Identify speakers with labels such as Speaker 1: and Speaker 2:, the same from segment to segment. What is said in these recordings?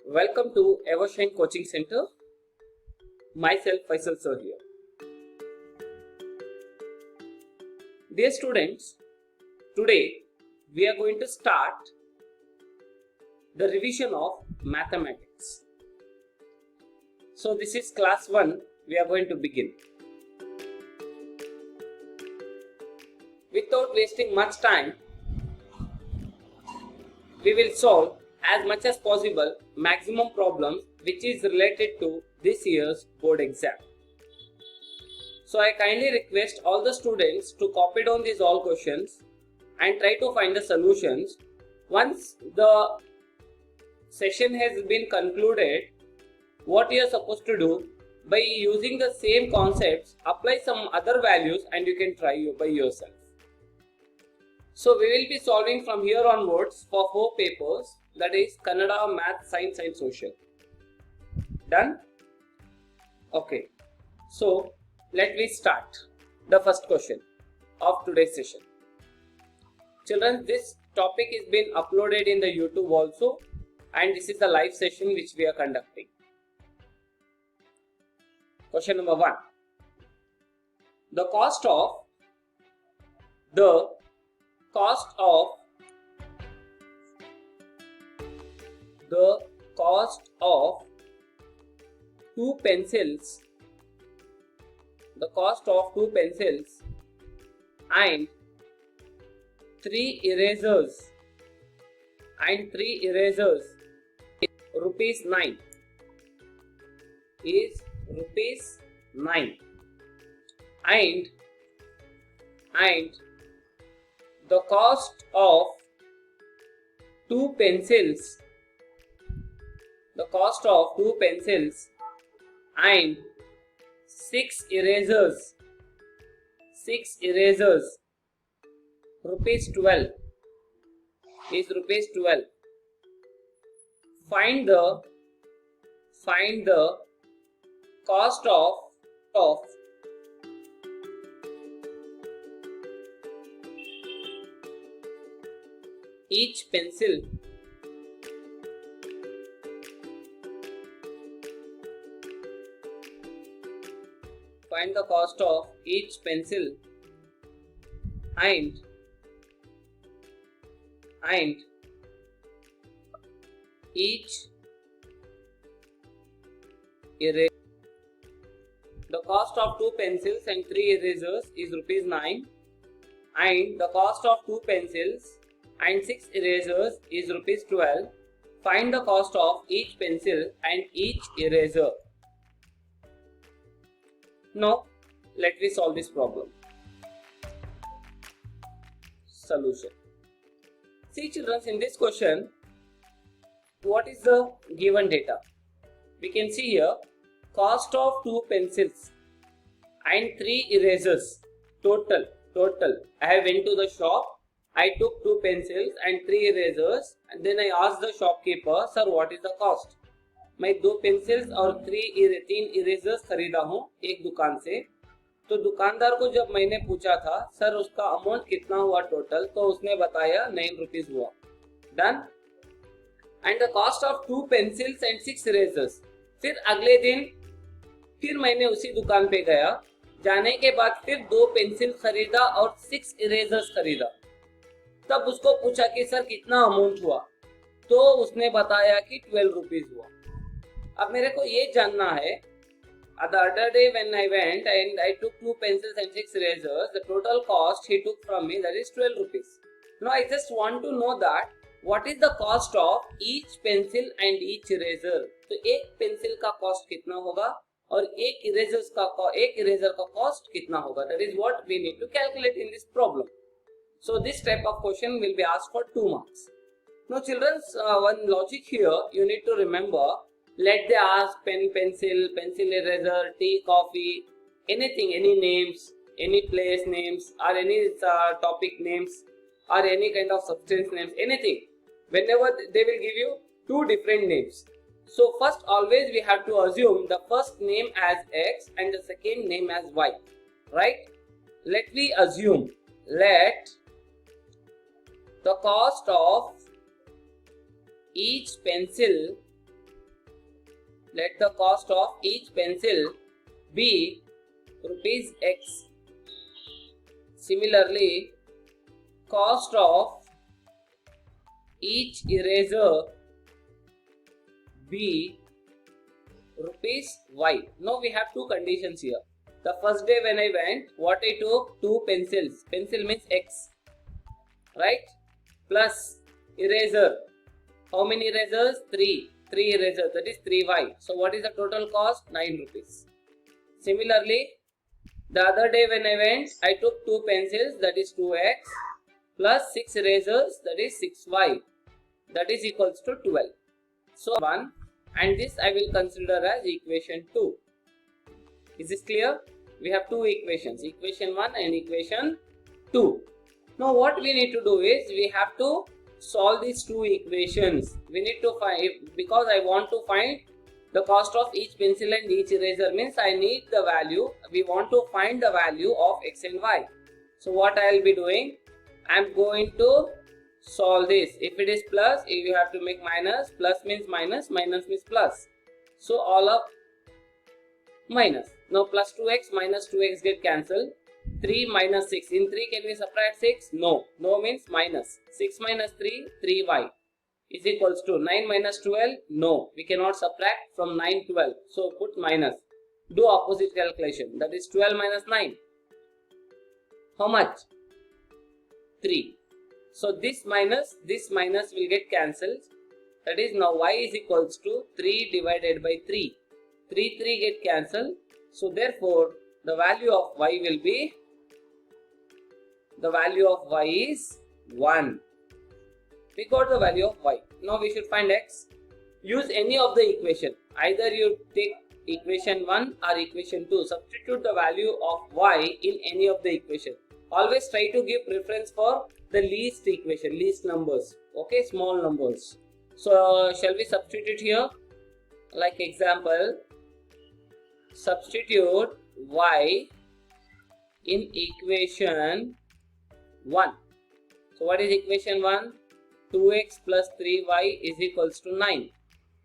Speaker 1: Welcome to Evershine Coaching Center. Myself Faisal sir here. Dear students, today we are going to start the revision of mathematics. So this is class 1. We are going to begin. Without wasting much time, we will solve as much as possible maximum problems which is related to this year's board exam. So I kindly request all the students to copy down these all questions and try to find the solutions. Once the session has been concluded, what you are supposed to do, by using the same concepts, apply some other values and you can try by yourself. So we will be solving from here onwards for 4 papers, that is Kannada, Math, Science and Social. Done? Okay. So let me start the first question of today's session. Children, this topic is been uploaded in the YouTube also, and this is the live session which we are conducting. Question number 1. The cost of 2 pencils, and 3 erasers rupees 9 is rupees 9, and the cost of 2 pencils and 6 erasers rupees 12 is rupees 12. Find the cost of each pencil. Find the cost of each pencil and each eraser. The cost of 2 pencils and 3 erasers is rupees 9, and the cost of 2 pencils and 6 erasers is rupees 12. Find the cost of each pencil and each eraser. Now, let me solve this problem. Solution. See children, in this question, what is the given data? We can see here, cost of 2 pencils and 3 erasers, total. I have went to the shop, I took 2 pencils and 3 erasers, and then I asked the shopkeeper, sir, what is the cost? मैं 2 pencils और 3 erasers खरीदा हूँ एक दुकान से. तो दुकानदार को जब मैंने पूछा था सर उसका अमाउंट कितना हुआ टोटल, तो उसने बताया 9 रुपीज हुआ. Done. And the cost of 2 pencils and 6 erasers. फिर अगले दिन फिर मैंने उसी दुकान पे गया. जाने के बाद फिर 2 पेंसिल खरीदा और 6 इरेजर्स खरीदा. तब उसको पूछा कि सर कितना अमाउंट हुआ, तो उसने बताया कि 12 रुपीज हुआ. अब मेरे को ये जानना है, the other day when I went and I took 2 pencils and 6 erasers, the total cost he took from me, that is 12 rupees. Now I just want to know that what is the cost of each pencil and each eraser. तो एक pencil का cost कितना होगा और एक eraser का cost कितना होगा. That is what we need to calculate in this problem. So this type of question will be asked for 2 marks. Now children, one logic here you need to remember. Let they ask pen, pencil, eraser, tea, coffee, anything, any names, any place names, or any topic names, or any kind of substance names, anything. Whenever they will give you 2 different names. So first always we have to assume the first name as X and the second name as Y. Right? Let me assume, let the cost of each pencil let the cost of each pencil be rupees X. Similarly, cost of each eraser be rupees Y. Now we have two conditions here. The first day when I went, what I took? 2 pencils. Pencil means X, right? Plus eraser. How many erasers? 3. 3 erasers, that is 3Y. So what is the total cost? 9 rupees. Similarly, the other day when I went, I took 2 pencils, that is 2X, plus 6 erasers, that is 6Y. That is equals to 12. So 1, and this I will consider as equation 2. Is this clear? We have two equations, equation 1 and equation 2. Now what we need to do is, we have to solve these two equations. We need to find, because I want to find the cost of each pencil and each eraser, means I need the value, we want to find the value of X and Y. So what I will be doing, I am going to solve this. If it is plus, if you have to make minus, plus means minus, minus means plus. So all of minus. Now plus 2x minus 2x get cancelled. 3 minus 6. In 3 can we subtract 6? No. No means minus. 6 minus 3, 3y is equals to 9 minus 12. No. We cannot subtract from 9, 12. So put minus. Do opposite calculation. That is 12 minus 9. How much? 3. So this minus will get cancelled. That is now y is equals to 3 divided by 3. 3 get cancelled. So therefore the value of y will be, the value of y is 1. We got the value of y. Now we should find x. Use any of the equation. Either you take equation 1 or equation 2. Substitute the value of y in any of the equation. Always try to give preference for the least equation, least numbers. Okay, small numbers. So shall we substitute here? Like example, substitute y in equation 1. So what is equation 1? 2x plus 3y is equals to 9.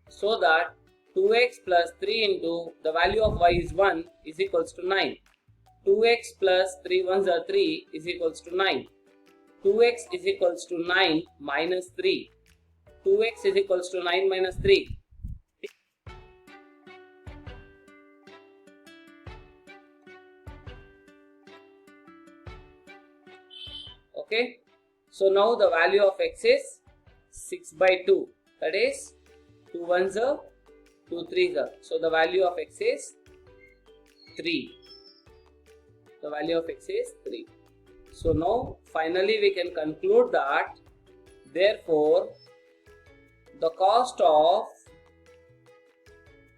Speaker 1: So that 2x plus 3 into the value of y is 1 is equals to 9. 2x plus 3 ones are 3 is equals to 9. 2x is equals to 9 minus 3. 2x is equals to 9 minus 3. Okay. So now the value of x is 6 by 2. That is 2 ones are 2 threes are. So the value of x is 3. The value of x is 3. So now finally we can conclude that therefore the cost of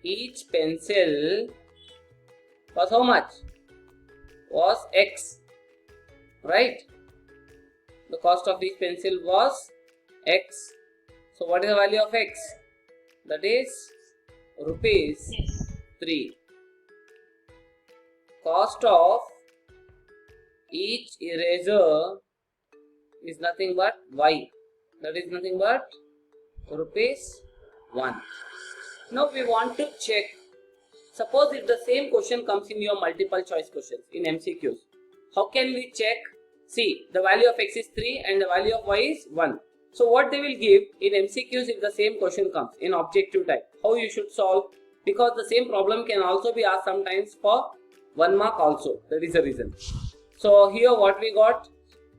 Speaker 1: each pencil was how much? Was x, right? The cost of each pencil was x. So what is the value of x? That is rupees 3. Cost of each eraser is nothing but y. That is nothing but rupees 1. Now we want to check. Suppose if the same question comes in your multiple choice questions in MCQs. How can we check? See, the value of x is 3 and the value of y is 1. So what they will give in MCQs if the same question comes in objective type. How you should solve? Because the same problem can also be asked sometimes for 1 mark also. That is the reason. So here what we got?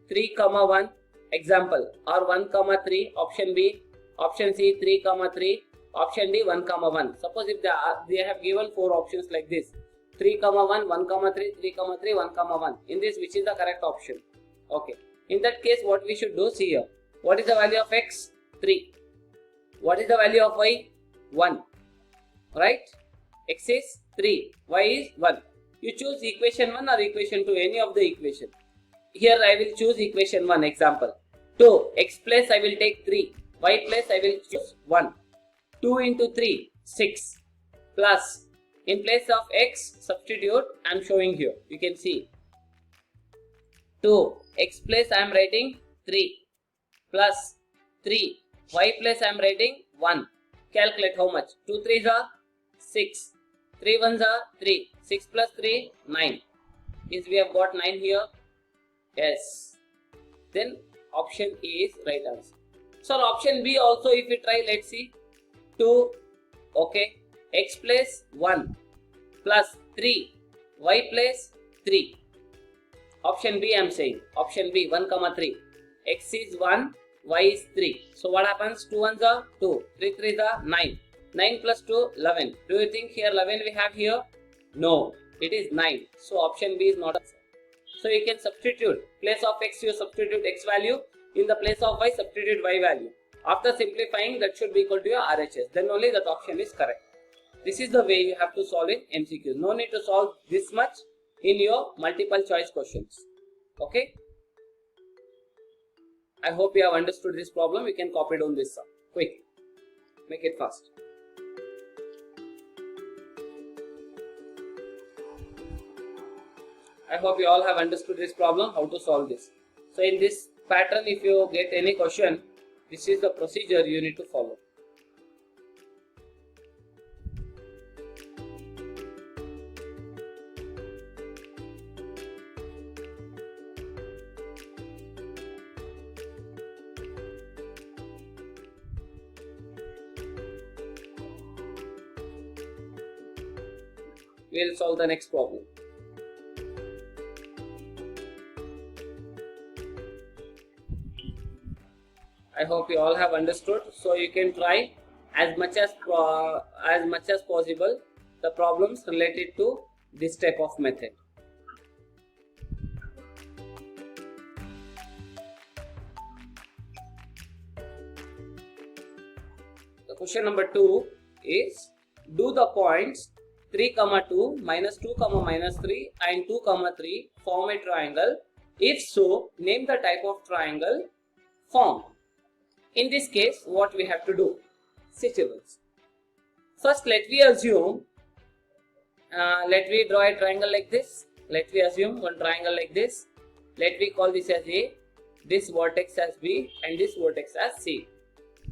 Speaker 1: 3, 1 example, or 1, 3, option B, option C 3, 3, option D 1, 1. Suppose if they have given 4 options like this, 3, 1, 1, 3, 3, 3, 1, 1. In this, which is the correct option? Okay. In that case, what we should do? See here. What is the value of x? 3. What is the value of y? 1. Right? X is 3. Y is 1. You choose equation 1 or equation 2, any of the equation. Here I will choose equation 1 example. 2. X place I will take 3. Y place I will choose 1. 2 into 3, 6. Plus, in place of x, substitute, I am showing here. You can see. 2. X place I am writing 3. Plus 3. Y place I am writing 1. Calculate how much. 2 3s are 6. 3 ones are 3. 6 plus 3, 9. Is we have got 9 here? Yes. Then option A is right answer. So option B also if we try, let's see. 2. Okay. X plus 1 plus 3. Y plus 3. Option B I am saying. Option B 1, 3. X is 1. Y is 3. So what happens? 2 ones are 2. 3 3s are 9. 9 plus 2, 11. Do you think here 11 we have here? No. It is 9. So option B is not answer. So you can substitute. Place of X you substitute X value. In the place of Y substitute Y value. After simplifying that should be equal to your RHS. Then only that option is correct. This is the way you have to solve in MCQs. No need to solve this much in your multiple choice questions. Okay. I hope you have understood this problem. You can copy down this sum. Quick. Make it fast. I hope you all have understood this problem, how to solve this. So in this pattern, if you get any question, this is the procedure you need to follow. We will solve the next problem. I hope you all have understood. So you can try as much as possible the problems related to this type of method. The question number 2 is, do the points 3, 2, minus 2, minus 3 and 2, 3 form a triangle? If so, name the type of triangle formed. In this case, what we have to do? See children. First, let me assume, let me draw a triangle like this. Let me assume one triangle like this. Let me call this as A, this vertex as B and this vertex as C.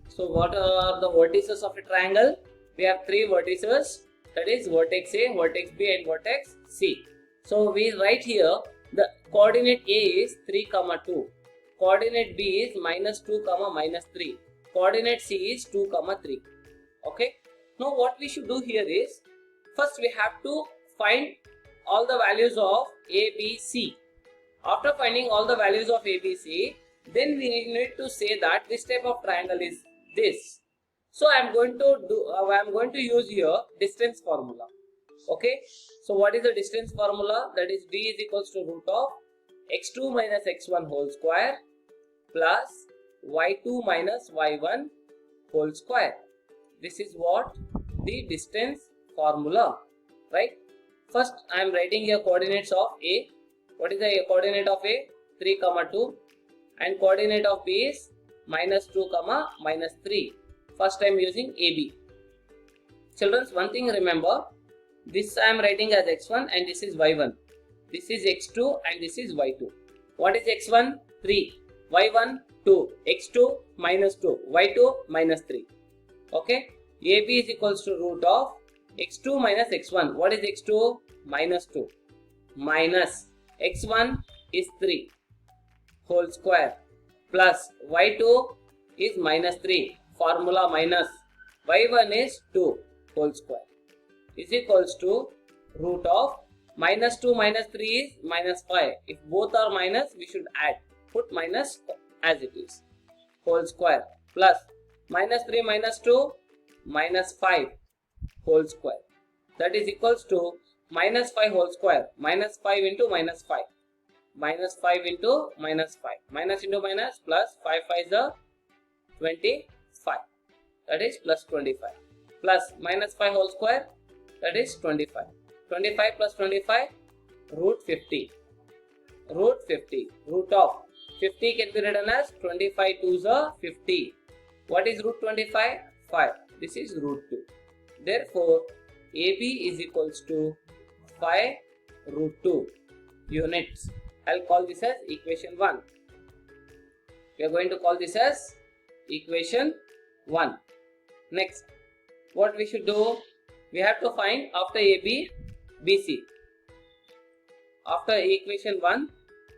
Speaker 1: So what are the vertices of a triangle? We have 3 vertices, that is vertex A, vertex B and vertex C. So we write here the coordinate A is 3, 2. Coordinate B is minus 2, minus 3. Coordinate C is 2, 3. Okay. Now what we should do here is, first we have to find all the values of A, B, C. After finding all the values of A, B, C, then we need to say that this type of triangle is this. So I am going to use here distance formula. Okay. So what is the distance formula? That is D is equals to root of x2 minus x1 whole square plus y2 minus y1 whole square. This is what the distance formula, right? First I am writing here coordinates of A. What is the coordinate of A? 3, 2 and coordinate of B is minus 2, minus 3. First I am using AB. Children, one thing remember, this I am writing as x1 and this is y1. This is x2 and this is y2. What is x1? 3. y1 2, x2 minus 2, y2 minus 3. Okay. AB is equals to root of x2 minus x1. What is x2? Minus 2 minus x1 is 3 whole square plus y2 is minus 3, formula minus y1 is 2 whole square is equals to root of minus 2 minus 3 is minus 5. If both are minus, we should add. Put minus as it is. Whole square plus minus 3 minus 2 minus 5 whole square. That is equals to minus 5 whole square. Minus 5 into minus 5. Minus 5 into minus 5. Minus into minus plus 5 5 is a 25. That is plus 25. Plus minus 5 whole square. That is 25. 25 plus 25 root 50. Root 50. Root of 50 can be written as 25 2s are 50. What is root 25? 5. This is root 2. Therefore, AB is equals to 5 root 2 units. I'll call this as equation 1. We are going to call this as equation 1. Next, what we should do? we have to find after AB, BC. After equation 1,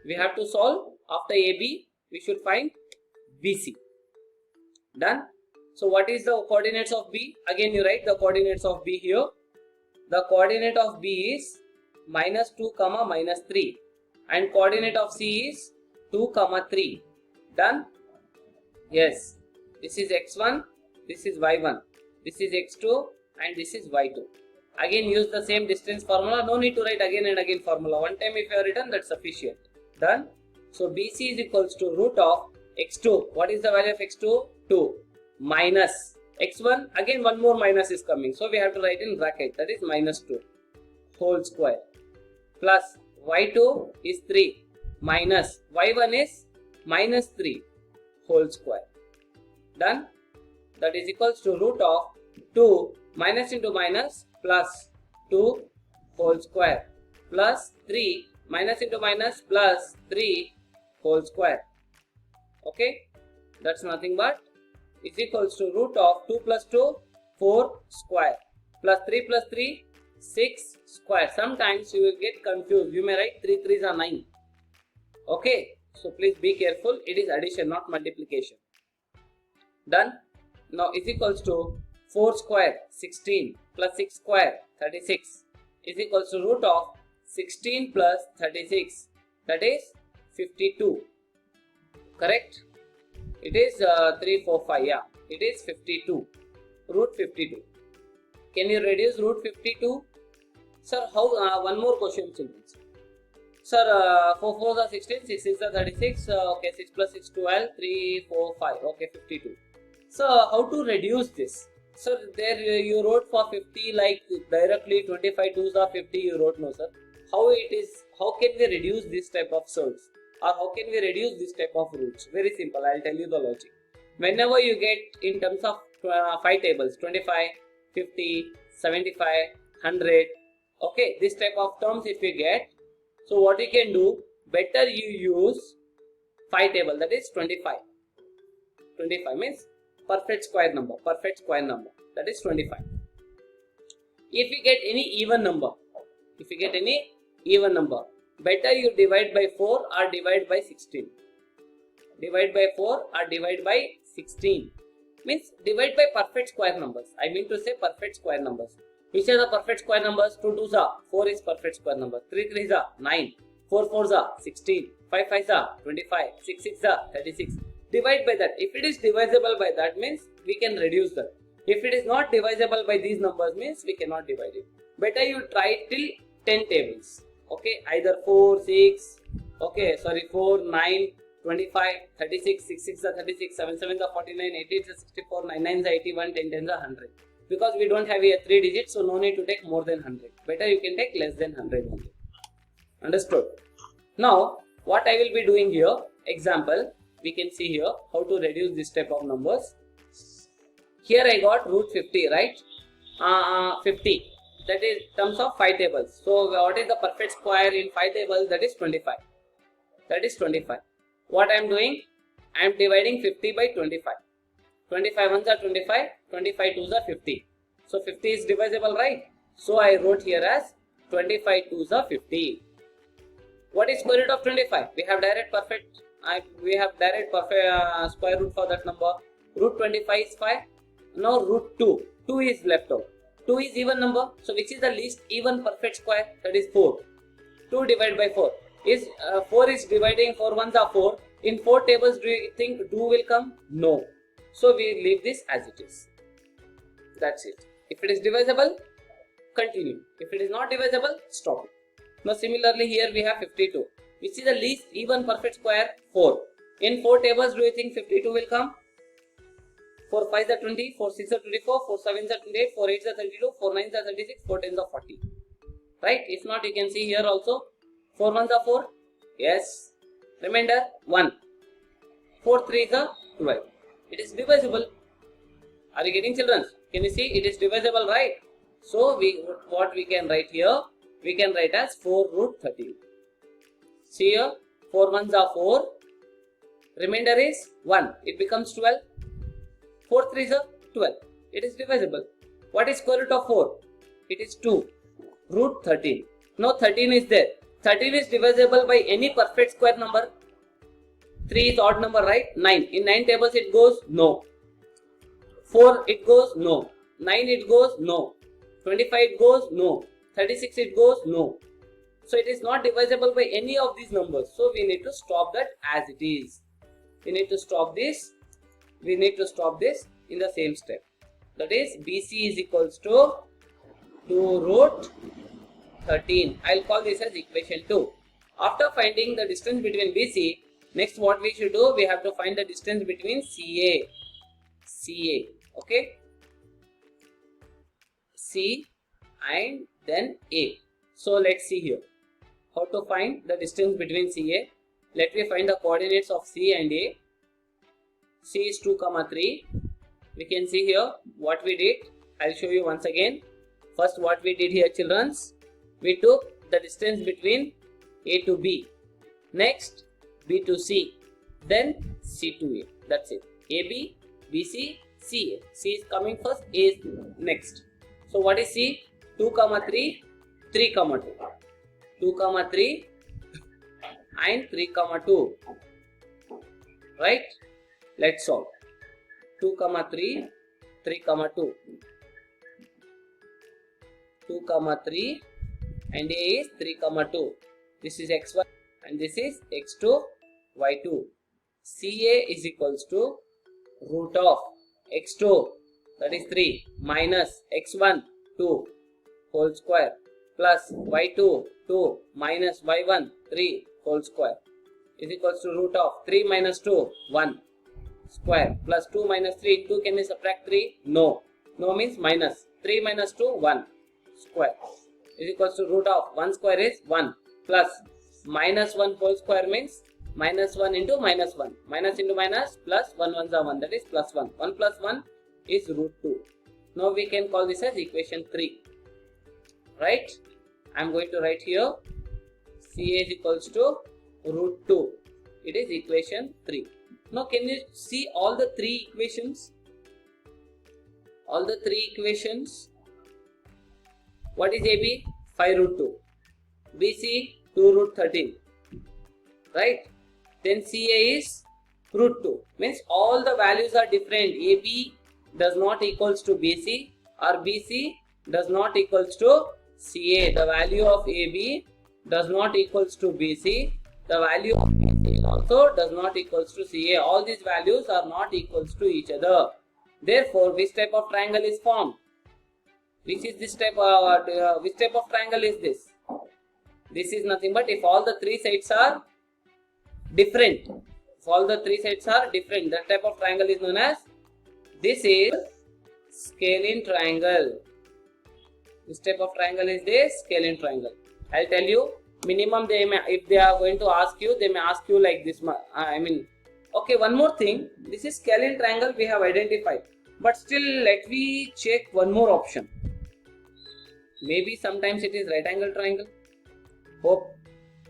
Speaker 1: we have to solve. After AB, we should find BC. Done. So what is the coordinates of B? Again you write the coordinates of B here. The coordinate of B is minus 2 comma minus 3 and coordinate of C is 2 comma 3. Done? Yes. This is x1, this is y1, this is x2 and this is y2. Again use the same distance formula. No need to write again and again formula. One time if you have written, that's sufficient. Done? So BC is equals to root of x2. What is the value of x2? 2. Minus x1. Again one more minus is coming. So we have to write in bracket. That is minus 2 whole square. Plus y2 is 3. Minus y1 is minus 3 whole square. Done? That is equals to root of 2 minus into minus plus 2 whole square plus 3 minus into minus plus 3 whole square. Okay, that's nothing but is equals to root of 2 plus 2 4 square plus 3 plus 3 6 square. Sometimes you will get confused. You may write 3 3s are 9. Okay, so please be careful. It is addition, not multiplication. Done. Now is equals to 4 square 16 plus 6 square 36 is equals to root of 16 plus 36, that is 52. Correct? It is 3 4 5. Yeah, it is 52. Root 52. Can you reduce root 52? Sir, how? One more question, children. Sir, 4 4s are 16, 6 6 are 36. Okay, 6 plus 6 12, 3 4 5. Okay, 52. So how to reduce this? Sir, there you wrote for 50 like directly 25 2s are 50 you wrote. No sir. How it is? How can we reduce this type of surds? Or how can we reduce this type of roots? Very simple. I'll tell you the logic. Whenever you get in terms of 5 tables, 25, 50, 75, 100. Okay, this type of terms if you get. So what you can do? Better you use 5 table, that is 25. 25 means perfect square number, that is 25. If you get any even number, better you divide by 4 or divide by 16. Divide by 4 or divide by 16 means divide by perfect square numbers. I mean to say perfect square numbers. Which are the perfect square numbers? 2 2s are 4 is perfect square number, 3 3s are 9, 4 4s are 16, 5 5s are 25, 6 6 are 36. Divide by that. If it is divisible by that means we can reduce that. If it is not divisible by these numbers means we cannot divide it. Better you try till 10 tables. Okay, either 4, 6, 4, 9, 25, 36, 6 6 are 36, 7 7 are 49, 8 8 are 64, 9 9 are 81, 10 10 are 100. Because we don't have here 3 digits, so no need to take more than 100. Better you can take less than 100 only. Understood? Now, what I will be doing here, example, we can see here how to reduce this type of numbers. Here I got root 50, right? 50. That is terms of 5 tables. So what is the perfect square in 5 tables? That is 25. That is 25. What I am doing? I am dividing 50 by 25. 25 ones are 25, 25 twos are 50. So 50 is divisible, right? So I wrote here as 25 twos are 50. What is square root of 25? We have direct square root for that number. Root 25 is 5. Now root 2. 2 is left out. 2 is even number. So which is the least even perfect square? That is 4. 2 divided by 4. 4 is dividing 4 ones are 4. In 4 tables, do you think 2 will come? No. So we leave this as it is. That's it. If it is divisible, continue. If it is not divisible, stop it. Now similarly here we have 52. Which is the least even perfect square? 4. In 4 tables, do you think 52 will come? 4 5s are 20, 4 6 are 24, 4 7s are 28, 4 8s are 32, 4 9s are 36, 4 10s are 40. Right? If not, you can see here also 4 1s are 4. Yes. Remainder 1. 4 3s are 12. It is divisible. Are you getting, children? Can you see it is divisible, right? So what we can write here? We can write as 4 root 13. See here, 4 1s are 4. Remainder is 1. It becomes 12. 4 3s are 12. It is divisible. What is square root of 4? It is 2. Root 13. Now 13 is there. 13 is divisible by any perfect square number. 3 is odd number, right? 9. In 9 tables it goes? No. 4 it goes? No. 9 it goes? No. 25 it goes? No. 36 it goes? No. So it is not divisible by any of these numbers. So we need to stop that as it is. We need to stop this. We need to stop this in the same step. That is BC is equals to 2 root 13. I'll call this as equation 2. After finding the distance between BC, next what we should do, we have to find the distance between CA. CA. Okay. C and then A. So let's see here. How to find the distance between CA? Let me find the coordinates of C and A. C is 2, 3. We can see here what we did. I'll show you once again. First what we did here, children. We took the distance between A to B. Next B to C. Then C to A. That's it. AB, BC, CA. C is coming first, A is next. So what is C? 2, 3, 3, 2. 2, 3 and 3, 2. Right? Let's solve. 2, 3, 3, 2. 2, 3 and A is 3, 2. This is x1 and this is x2, y2. CA is equals to root of x2, that is 3, minus x1, 2 whole square, plus y2, 2 minus y1, 3 whole square is equals to root of 3 minus 2, 1 square, plus 2 minus 3, 2 can we subtract 3? No. No means minus. 3 minus 2, 1 square is equals to root of 1 square is 1, plus minus 1 whole square means minus 1 into minus 1. Minus into minus, plus 1 ones are 1, that is plus 1. 1 plus 1 is root 2. Now we can call this as equation 3. Right? I am going to write here CA is equals to root 2. It is equation 3. Now can you see all the 3 equations? All the 3 equations. What is AB? 5 root 2. BC 2 root 13. Right? Then CA is root 2. Means all the values are different. AB does not equals to BC or BC does not equals to CA. The value of AB does not equals to BC. The value of BC also does not equals to CA. All these values are not equals to each other. Therefore, which type of triangle is formed? Which is this type of which type of triangle is this? This is nothing but if all the 3 sides are different. If all the 3 sides are different, that type of triangle is known as, this is scalene triangle. This type of triangle is the scalene triangle. I'll tell you, minimum if they are going to ask you, they may ask you like this. Okay, one more thing. This is scalene triangle we have identified. But still, let me check one more option. Maybe sometimes it is right angle triangle. Hope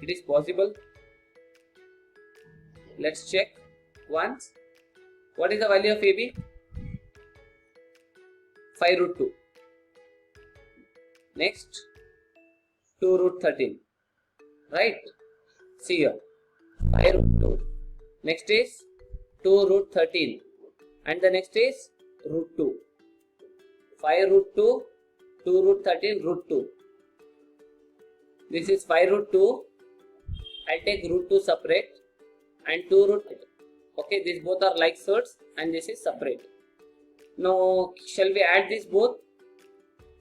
Speaker 1: it is possible. Let's check once. What is the value of AB? 5 root 2. Next, 2 root 13. Right? See here. 5 root 2. Next is 2 root 13. And the next is root 2. 5 root 2, 2 root 13, root 2. This is 5 root 2. I'll take root 2 separate and 2 root. Okay, these both are like sorts and this is separate. Now, shall we add these both?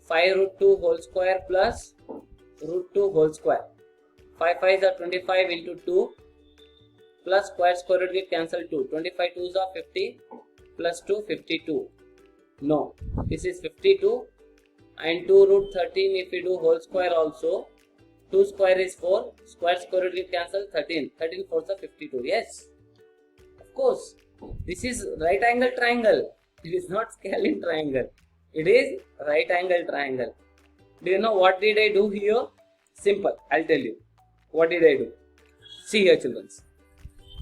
Speaker 1: 5 root 2 whole square plus root 2 whole square. 5 5s are 25 into 2 plus square root get cancelled 2. 25 2s are 50 plus 2 52. No, this is 52 and 2 root 13 if we do whole square also. 2 square is 4, square root get cancelled 13. 13 4s are 52. Yes, of course, this is right angle triangle. It is not scalene triangle. It is right angle triangle. Do you know what did I do here? Simple. I'll tell you. What did I do? See here, children.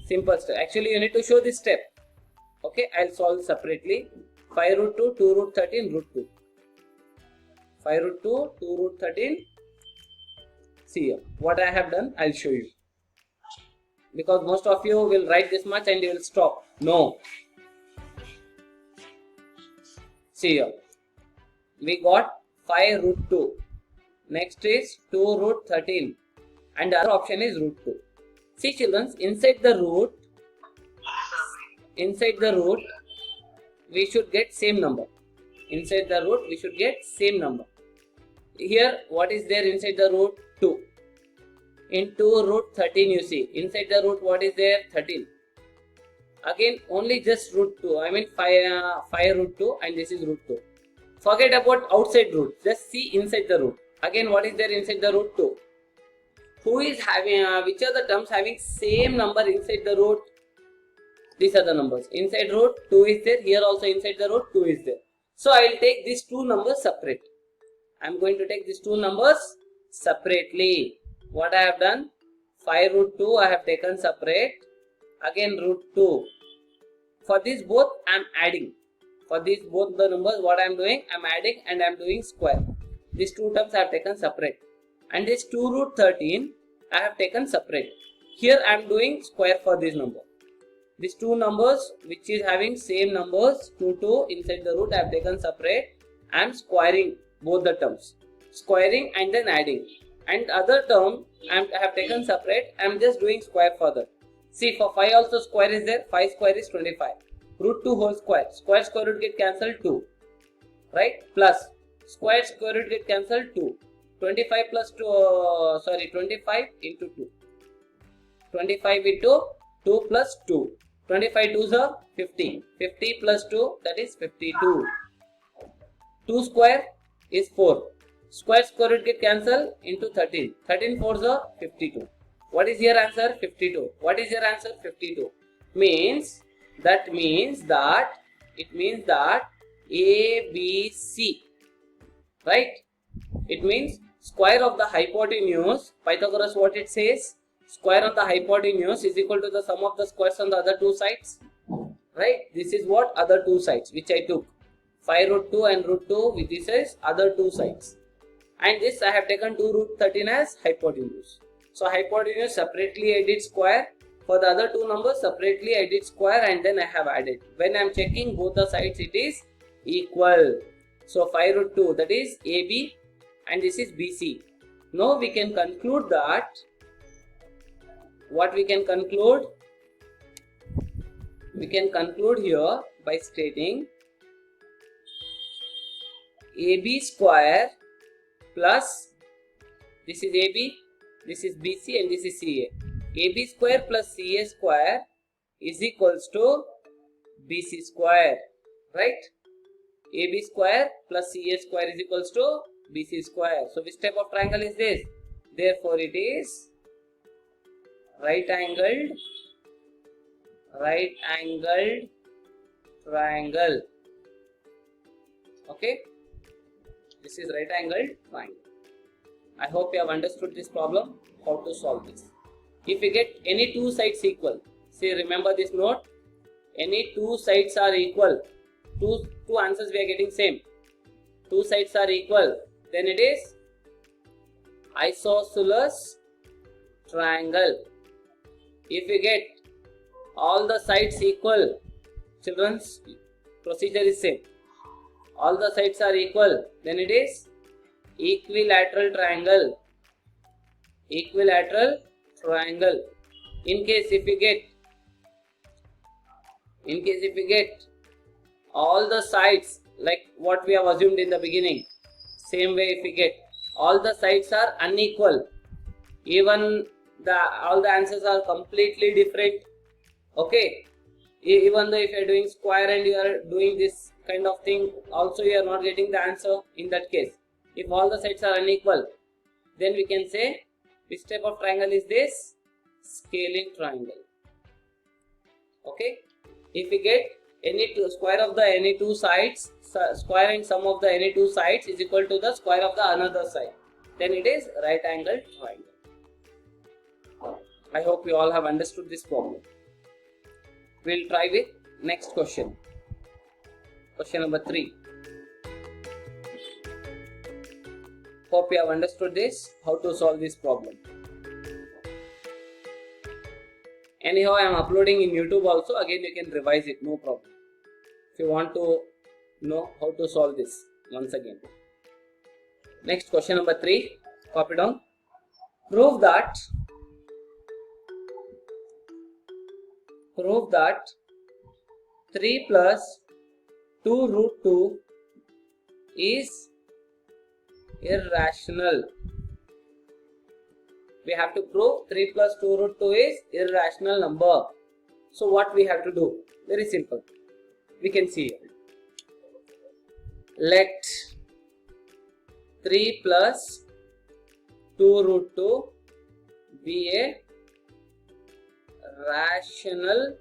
Speaker 1: Simple step. Actually, you need to show this step. Okay, I'll solve separately. 5 root 2, 2 root 13, root 2. 5 root 2, 2 root 13. See here, what I have done, I'll show you. Because most of you will write this much and you will stop. No. See here, we got 5 root 2. Next is 2 root 13. And the other option is root 2. See children, inside the root, we should get same number. Inside the root, we should get same number. Here, what is there inside the root? 2. In 2 root 13, you see. Inside the root, what is there? 13. Again, only just root 2. I mean 5 root 2 and this is root 2. Forget about outside root. Just see inside the root. Again, what is there inside the root? 2. Who is having, which are the terms having same number inside the root? These are the numbers. Inside root, 2 is there. Here also inside the root, 2 is there. So, I will take these two numbers separate. I am going to take these two numbers separately. What I have done? 5 root 2 I have taken separate. Again root 2. For these both I am adding. For these both the numbers, what I am doing? I am adding and I am doing square. These two terms I have taken separate. And this 2 root 13 I have taken separate. Here I am doing square for this number. These two numbers which is having same numbers 2 2 inside the root I have taken separate. I am squaring both the terms. Squaring and then adding. And other term I have taken separate. I am just doing square further. See, for 5 also square is there. 5 square is 25. Root 2 whole square. Square root get cancelled 2. Right? Plus square root get cancelled 2. 25 plus 2, 25 into 2. 25 into 2 plus 2. 25 2s are 50. 50 plus 2, that is 52. 2 square is 4. Square root get cancelled into 13. 13 4s are 52. What is your answer? 52. What is your answer? 52. It means that ABC. Right? It means square of the hypotenuse, Pythagoras what it says? Square of the hypotenuse is equal to the sum of the squares on the other two sides. Right? This is what other two sides which I took. 5 root 2 and root 2 with this is other two sides. And this I have taken 2 root 13 as hypotenuse. So hypotenuse separately I did square. For the other two numbers separately I did square and then I have added. When I am checking both the sides it is equal. So 5 root 2 that is AB and this is BC. Now we can conclude that. What we can conclude? We can conclude here by stating AB square plus this is AB, this is BC and this is CA. AB square plus CA square is equals to BC square. Right? AB square plus CA square is equals to BC square. So which type of triangle is this? Therefore it is right angled triangle. Okay? This is right angled triangle. I hope you have understood this problem, how to solve this. If you get any two sides equal, see, remember this note, any two sides are equal, two answers we are getting same, two sides are equal, then it is isosceles triangle. If you get all the sides equal, children's procedure is same. All the sides are equal, then it is equilateral triangle. Equilateral triangle. In case if you get all the sides like what we have assumed in the beginning, same way if we get all the sides are unequal, even all the answers are completely different. Okay, even though if you are doing square and you are doing this kind of thing, also you are not getting the answer in that case. If all the sides are unequal, then we can say which type of triangle is this? Scaling triangle. Okay, if we get any square of the any two sides, square and sum of the any two sides is equal to the square of the another side, then it is right angled triangle. I hope you all have understood this problem. We will try with next question. Question number 3. Hope you have understood this, how to solve this problem. Anyhow, I am uploading in YouTube also. Again, you can revise it, no problem. If you want to know how to solve this once again. Next, question number 3. Copy down. Prove that 3 plus 2 root 2 is irrational. We have to prove 3 plus 2 root 2 is irrational number. So what we have to do? Very simple. We can see here. Let 3 plus 2 root 2 be a rational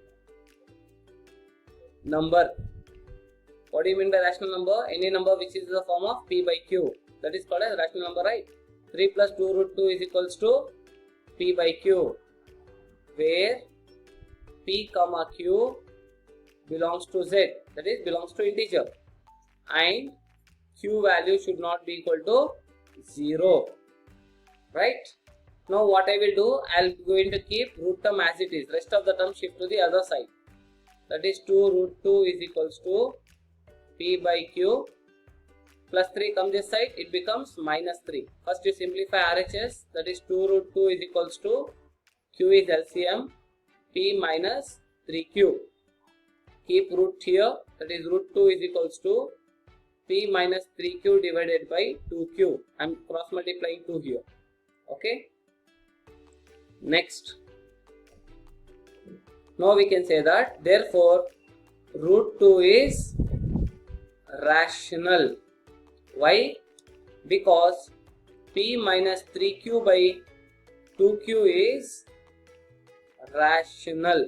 Speaker 1: number. What do you mean by rational number? Any number which is in the form of p by q. That is called as rational number, right? 3 plus 2 root 2 is equals to p by q, where p comma q belongs to z, that is belongs to integer, and q value should not be equal to 0, right? Now what I will do, I am going to keep root term as it is, rest of the term shift to the other side, that is 2 root 2 is equals to p by q, plus 3 comes this side, it becomes minus 3. First you simplify RHS, that is 2 root 2 is equals to q is LCM, p minus 3q. Keep root here, that is root 2 is equals to p minus 3q divided by 2q. I am cross multiplying 2 here. Okay. Next. Now we can say that therefore root 2 is rational. Why? Because p minus 3q by 2q is rational.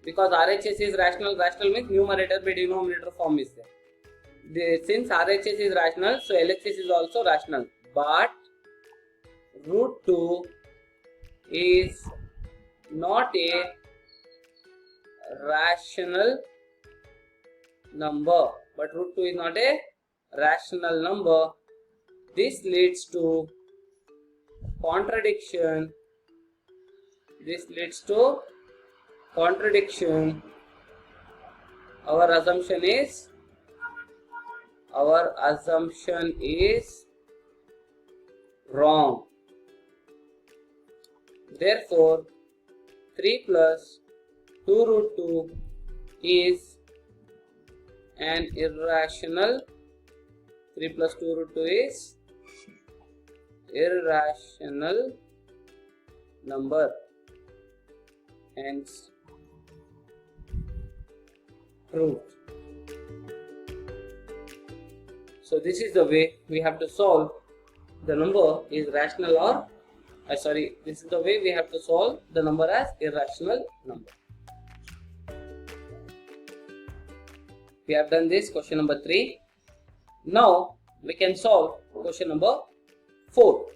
Speaker 1: Because RHS is rational, rational means numerator by denominator form is there. Since RHS is rational, so LHS is also rational. But root 2 is not a rational number. But root 2 is not a rational number. This leads to contradiction. This leads to contradiction. Our assumption is wrong. Therefore 3 plus 2 root 2 is an irrational. 3 plus 2 root 2 is irrational number. Hence proved. So this is the way we have to solve the number is rational or this is the way we have to solve the number as irrational number. We have done this question number 3. Now we can solve question number 4.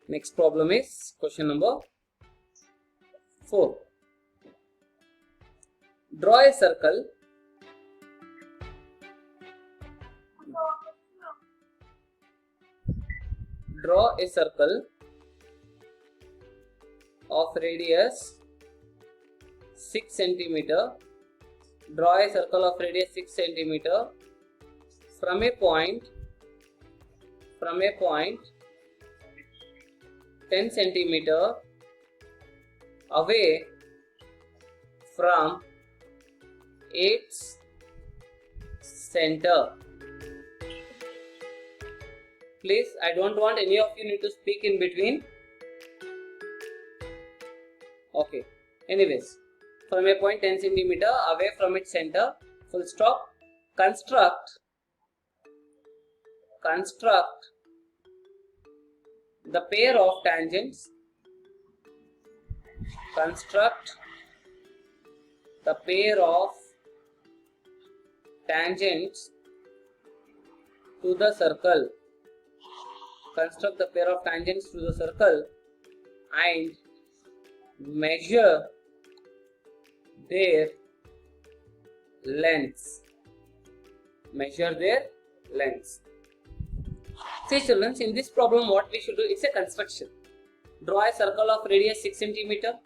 Speaker 1: Next problem is question number 4. Draw a circle of radius 6 cm. Draw a circle of radius 6 cm from a point 10 cm away from its center. Please, I don't want any of you need to speak in between. Okay. Anyways, from a point 10 cm away from its center, full stop. Construct the pair of tangents. Construct the pair of tangents to the circle. Construct the pair of tangents to the circle and measure their lengths. Measure their lengths. See children, in this problem what we should do, it's a construction. Draw a circle of radius 6 cm.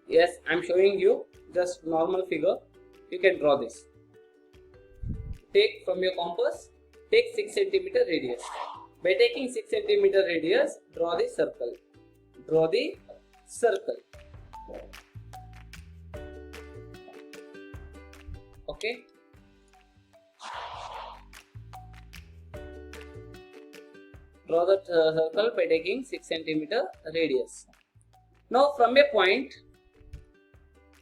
Speaker 1: Yes, I am showing you just normal figure. You can draw this. Take from your compass, take 6 cm radius. By taking 6 cm radius, draw the circle. Draw the circle. Okay. Draw the circle by taking 6 cm radius. Now from a point,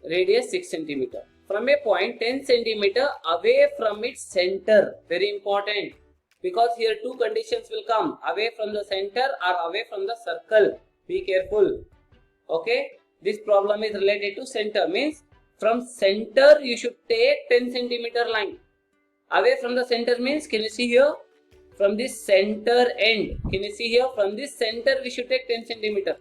Speaker 1: radius 6 cm. From a point 10 cm away from its center. Very important. Because here two conditions will come. Away from the center or away from the circle. Be careful. Okay. This problem is related to center. Means from center you should take 10 cm line. Away from the center means, can you see here? From this center end. Can you see here? From this center we should take 10 cm.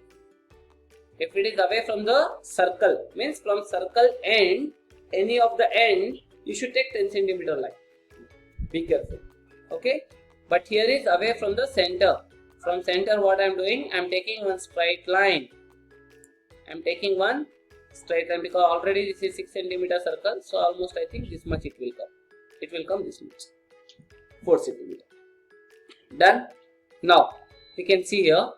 Speaker 1: If it is away from the circle, means from circle end, any of the end, you should take 10 cm line. Be careful. Okay. But here is away from the center. From center what I am doing? I am taking one straight line. I am taking one straight line because already this is 6 cm circle. So almost I think this much it will come. It will come this much. 4 cm. Done. Now you can see here.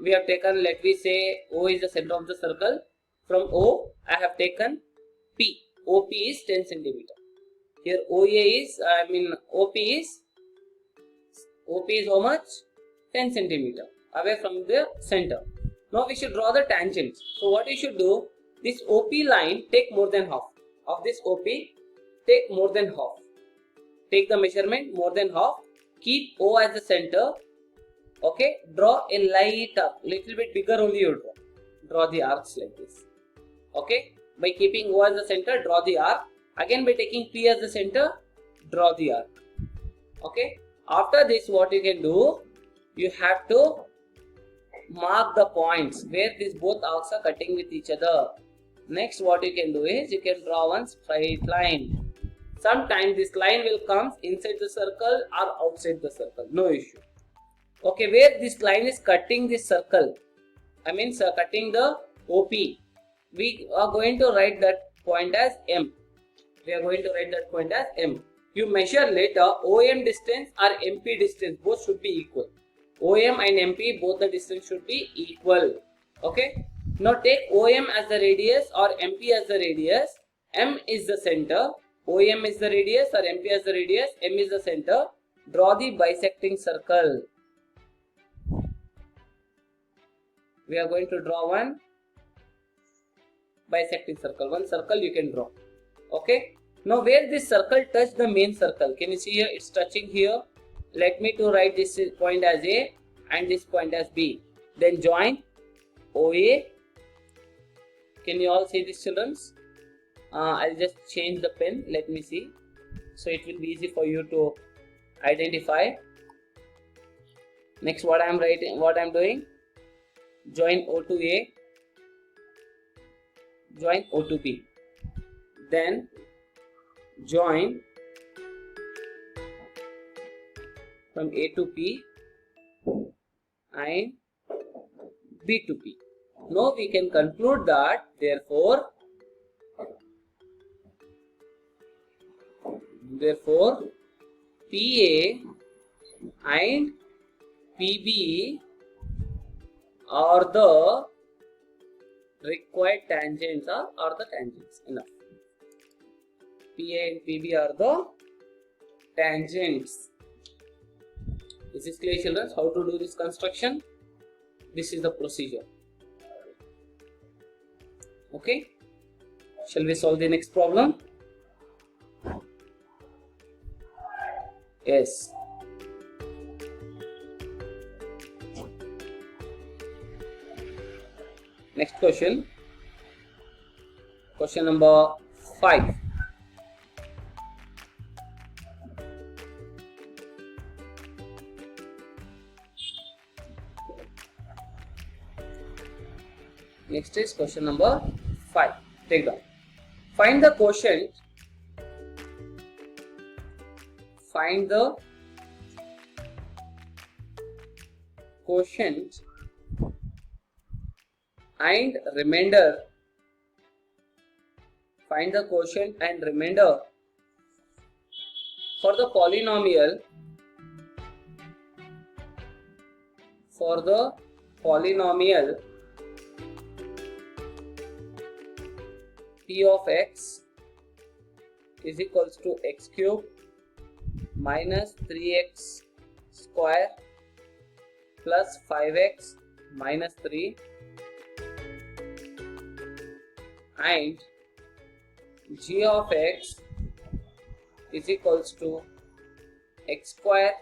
Speaker 1: We have taken, let me say, O is the center of the circle. From O, I have taken P. OP is 10 cm. Here OA is, OP is how much? 10 cm away from the center. Now we should draw the tangents. So what you should do, this OP line, take more than half. Of this OP, take more than half. Take the measurement more than half. Keep O as the center. Okay, draw a light arc, little bit bigger only you draw. Draw the arcs like this. Okay, by keeping O as the center, draw the arc. Again by taking P as the center, draw the arc. Okay, after this what you can do, you have to mark the points where these both arcs are cutting with each other. Next what you can do is, you can draw one straight line. Sometimes this line will come inside the circle or outside the circle, no issue. Okay, where this line is cutting this circle, cutting the OP, we are going to write that point as M. We are going to write that point as M. You measure later OM distance or MP distance, both should be equal. OM and MP, both the distance should be equal. Okay. Now take OM as the radius or MP as the radius. M is the center. OM is the radius or MP as the radius. M is the center. Draw the bisecting circle. We are going to draw one bisecting circle. One circle you can draw. Okay. Now where this circle touch the main circle, can you see here? It's touching here. Let me to write this point as A and this point as B. Then join OA. Can you all see this, children? I'll just change the pen. Let me see. So it will be easy for you to identify. Next, what I am writing, what I am doing? Join O to A. Join O to B. Then join from A to P and B to P. Now we can conclude that therefore PA and PB are the required tangents or the tangents. Enough. PA and PB are the tangents. This is clear, children, how to do this construction. This is the procedure. Okay. Shall we solve the next problem? Yes. Next question. Question number 5. Next is question number 5. Take down. Find the quotient. Find the quotient and remainder. Find the quotient and remainder for the polynomial. For the polynomial p of x is equals to x cube minus 3x square plus 5x minus 3 and g of x is equals to x square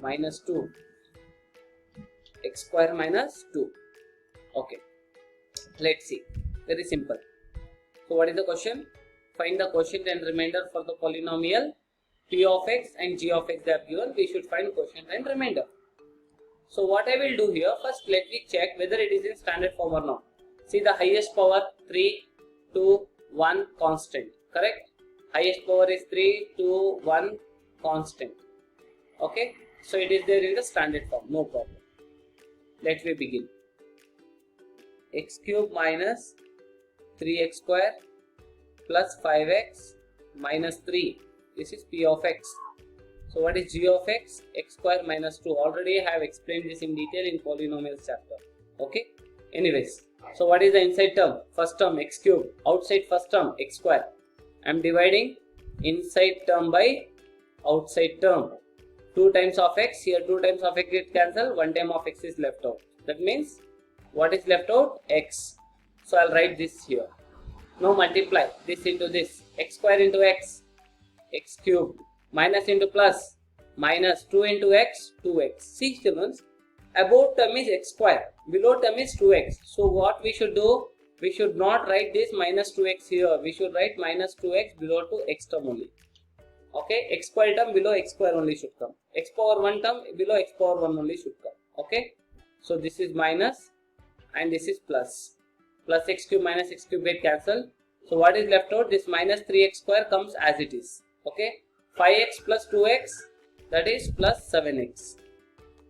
Speaker 1: minus 2. X square minus 2. Okay, let's see. Very simple. So what is the question? Find the quotient and remainder for the polynomial p of x and g of x they have given. We should find quotient and remainder. So what I will do here, first let me check whether it is in standard form or not. See, the highest power 3, 2, 1 constant, correct? Highest power is 3, 2, 1 constant. Okay, so it is there in the standard form, no problem. Let me begin. X cube minus 3x square plus 5x minus 3. This is p of x. So what is g of x? X square minus 2. Already I have explained this in detail in polynomials chapter. Okay. Anyways, so what is the inside term? First term x cube. Outside first term x square. I am dividing inside term by outside term. 2 times of x. Here 2 times of x get cancelled. 1 time of x is left out. That means what is left out? X. So I'll write this here. Now multiply this into this. X square into x. X cube. Minus into plus. Minus 2 into x. 2x. See children. Above term is x square. Below term is 2x. So what we should do? We should not write this minus 2x here. We should write minus 2x below to x term only. Okay. X square term below x square only should come. X power 1 term below x power 1 only should come. Okay. So this is minus and this is plus. Plus x cube minus x cube get cancelled. So what is left out? This minus 3x square comes as it is. Okay. 5x plus 2x, that is plus 7x.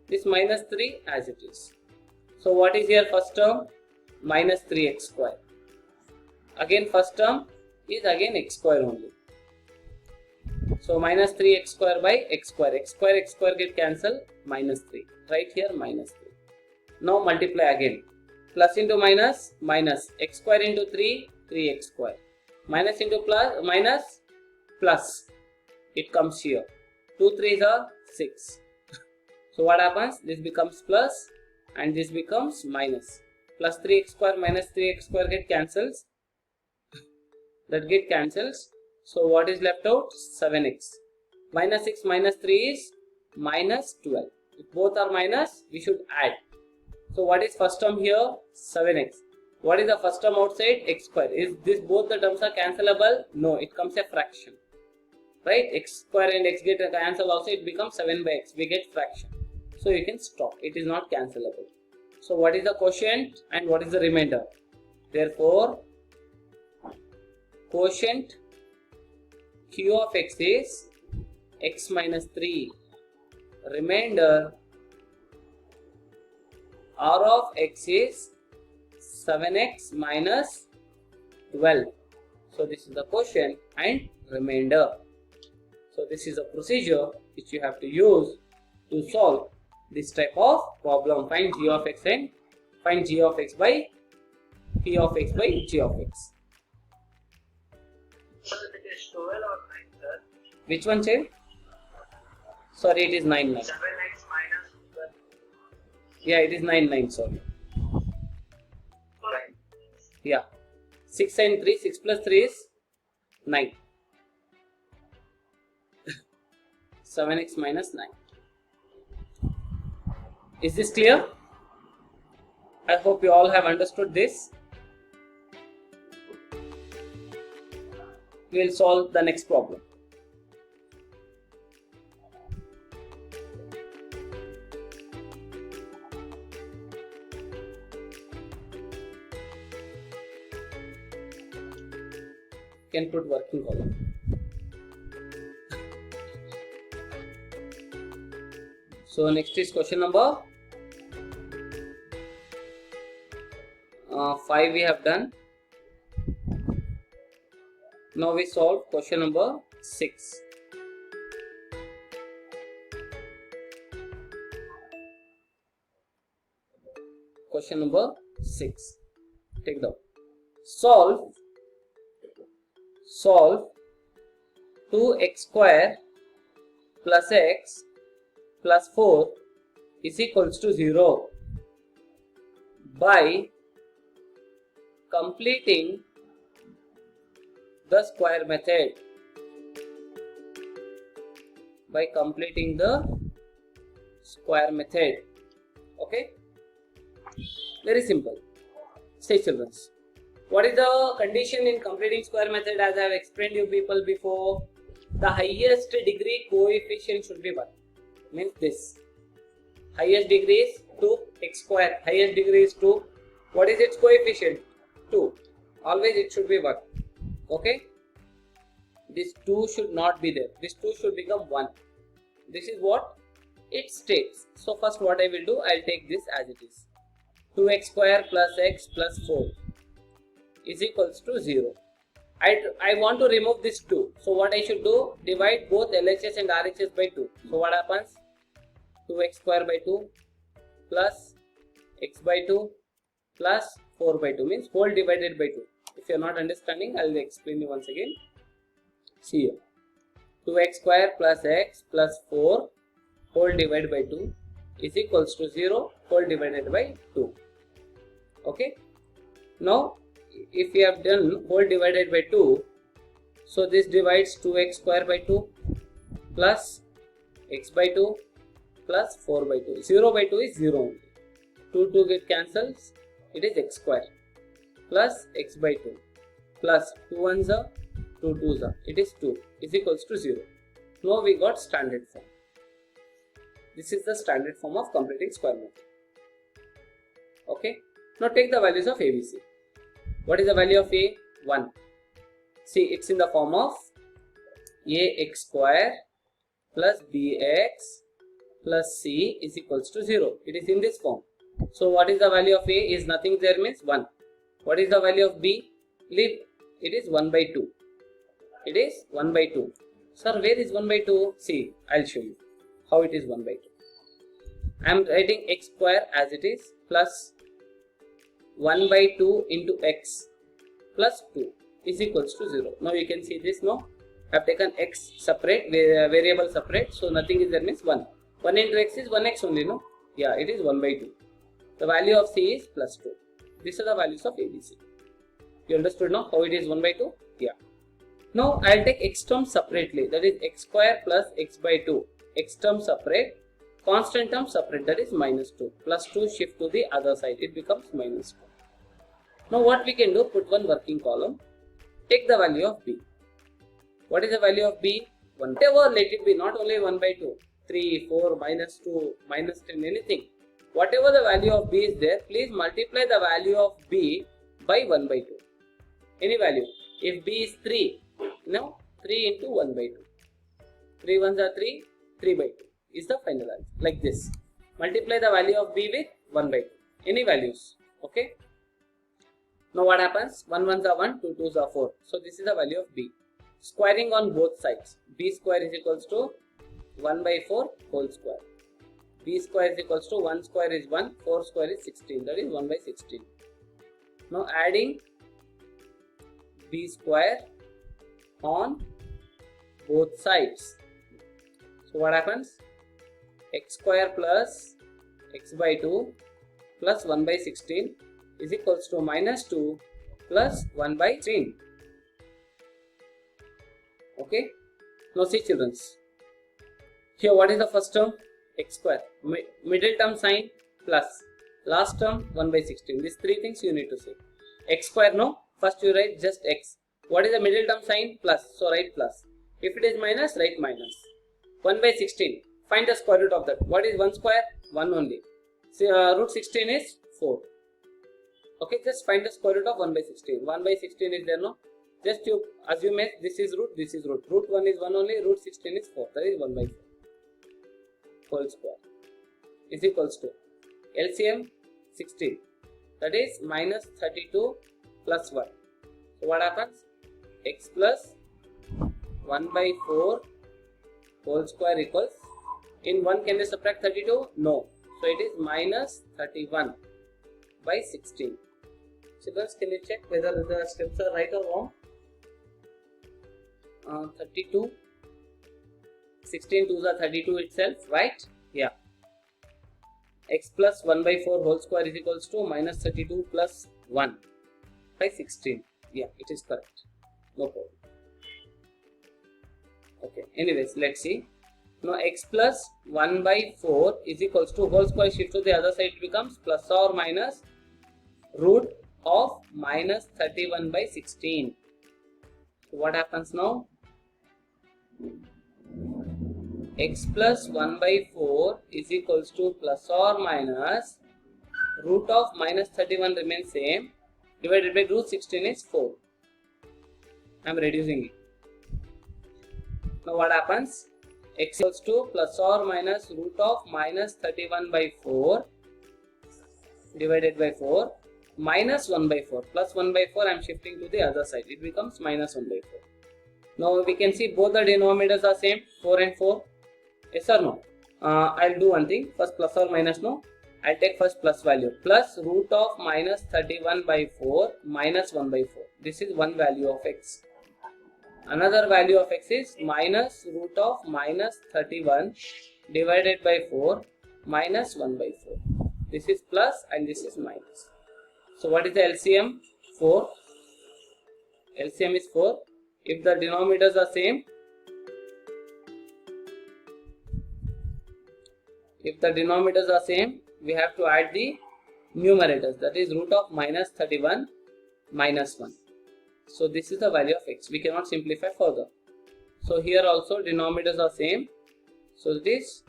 Speaker 1: This minus 3 as it is. So what is here first term? Minus 3x square. Again first term is again x square only. So minus 3x square by x square get cancelled. Minus 3. Right here minus 3. Now multiply again. Plus into minus, minus. X square into 3, 3x square. Minus into plus, minus, plus. It comes here. 2 3s are 6. So what happens? This becomes plus and this becomes minus. Plus 3x square minus 3x square get cancels. That get cancels. So what is left out? 7x. Minus 6 minus 3 is minus 12. If both are minus, we should add. So what is first term here? 7x. What is the first term outside? X square. Is this both the terms are cancelable? No, it comes a fraction. Right? X square and x get cancelled also, it becomes 7 by x. We get fraction. So you can stop. It is not cancelable. So what is the quotient and what is the remainder? Therefore, quotient q of x is x minus 3. Remainder r of x is 7x minus 12. So this is the quotient and remainder. So this is a procedure which you have to use to solve this type of problem. Find g of x and find g of x by p of x by g of x.
Speaker 2: So it is 12 or 9, sir?
Speaker 1: Which one, child? Sorry, it is 9 9.
Speaker 2: 7x minus 12.
Speaker 1: Yeah, it is 9 9. Sorry.
Speaker 2: Right.
Speaker 1: Yeah. 6 and 3. 6 plus 3 is 9. 7x minus 9. Is this clear? I hope you all have understood this. We will solve the next problem. can put working column. So next is question number 5 we have done. Now we solve question number 6. Question number 6. Take down. Solve 2x square plus x plus 4 is equals to 0 by completing the square method. By completing the square method. Okay. Very simple. Say children, what is the condition in completing square method? As I have explained you people before, the highest degree coefficient should be 1. Means this. Highest degree is 2x square. Highest degree is 2. What is its coefficient? 2. Always it should be 1. Okay. This 2 should not be there. This 2 should become 1. This is what it states. So first what I will do, I will take this as it is. 2x square plus x plus 4 is equals to 0. I want to remove this 2. So what I should do? Divide both LHS and RHS by 2. So what happens? 2x square by 2 plus x by 2 plus 4 by 2 means whole divided by 2. If you are not understanding, I will explain you once again. See here. 2x square plus x plus 4 whole divided by 2 is equals to 0 whole divided by 2. Okay. Now, if we have done whole divided by 2, so this divides 2x square by 2 plus x by 2 plus 4 by 2. 0 by 2 is 0 only. 2 get cancels. It is x square plus x by 2 plus 2 ones are 2 2s are. It is 2 is equals to 0. Now we got standard form. This is the standard form of completing square method. Okay. Now take the values of ABC. What is the value of A? 1. See, it's in the form of ax square plus bx plus c is equals to 0. It is in this form. So what is the value of A? Is nothing there means 1. What is the value of B? Leave. It is 1 by 2. It is 1 by 2. Sir, where is 1 by 2? See, I'll show you how it is 1 by 2. I am writing x square as it is plus 1 by 2 into x plus 2 is equals to 0. Now you can see this. No, I have taken x separate, variable separate, so nothing is there means 1. 1 into x is 1x only, no? Yeah, it is 1 by 2. The value of c is plus 2. These are the values of ABC. You understood now how it is 1 by 2? Yeah. Now I will take x term separately, that is x square plus x by 2. X term separate, constant term separate, that is minus 2. Plus 2 shift to the other side, it becomes minus 2. Now what we can do, put one working column, take the value of b. What is the value of b? 1. Whatever, let it be, not only 1 by 2, 3, 4, minus 2, minus 10, anything. Whatever the value of b is there, please multiply the value of b by 1 by 2. Any value. If b is 3, now 3 into 1 by 2. 3 ones are 3, 3 by 2 is the final answer. Like this. Multiply the value of b with 1 by 2. Any values. Okay. Now what happens? 1 ones are 1, 2 twos are 4. So this is the value of b. Squaring on both sides. B square is equals to 1 by 4 whole square. B square is equals to 1 square is 1, 4 square is 16. That is 1 by 16. Now adding b square on both sides. So what happens? X square plus x by 2 plus 1 by 16 is equals to minus 2 plus 1 by 16. Okay. Now see children. Here what is the first term? X square. Middle term sign plus. Last term 1 by 16. These three things you need to say. X square, no? First you write just x. What is the middle term sign? Plus. So write plus. If it is minus, write minus. 1 by 16. Find the square root of that. What is 1 square? 1 only. So, root 16 is 4. Okay, just find the square root of 1 by 16. 1 by 16 is there, no? Just you assume as this is root, this is root. Root 1 is 1 only, root 16 is 4. That is 1 by 4 whole square is equals to LCM 16. That is minus 32 plus 1. So what happens? X plus 1 by 4 whole square equals, in 1 can you subtract 32? No. So it is minus 31 by 16. Children, can you check whether the steps are right or wrong? 32, 16 2s are 32 itself, right? Yeah. X plus 1 by 4 whole square is equals to minus 32 plus 1 by 16. Yeah, it is correct. No problem. Okay, anyways, let's see. Now x plus 1 by 4 is equals to, whole square shift to the other side, it becomes plus or minus root of minus 31 by 16. So what happens now? X plus 1 by 4 is equals to plus or minus root of minus 31 remains same, divided by root 16 is 4. I am reducing it. Now what happens? X equals to plus or minus root of minus 31 by 4 divided by 4 minus 1 by 4. Plus 1 by 4 I am shifting to the other side. It becomes minus 1 by 4. Now we can see both the denominators are same, 4 and 4. Yes or no? I'll do one thing. First plus or minus, no. I'll take first plus value. Plus root of minus 31 by 4 minus 1 by 4. This is one value of x. Another value of x is minus root of minus 31 divided by 4 minus 1 by 4. This is plus and this is minus. So what is the LCM? 4. LCM is 4. If the denominators are same, we have to add the numerators, that is root of minus 31 minus 1. So this is the value of x. We cannot simplify further. So here also denominators are same. So this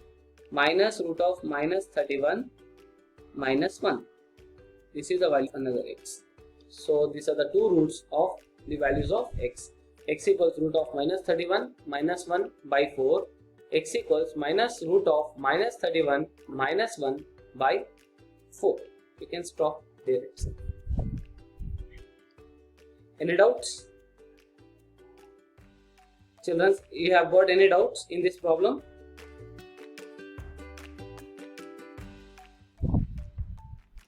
Speaker 1: minus root of minus 31 minus 1. This is the value of another x. So these are the two roots of the values of x. X equals root of minus 31 minus 1 by 4. X equals minus root of minus 31 minus 1 by 4. We can stop there itself. Any doubts? Children, you have got any doubts in this problem?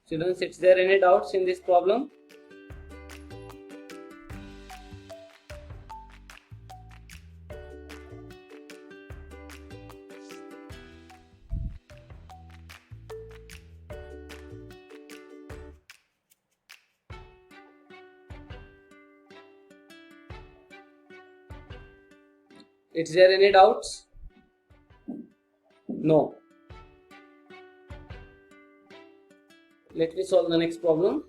Speaker 1: Children, is there any doubts in this problem? Is there any doubts? No. Let me solve the next problem.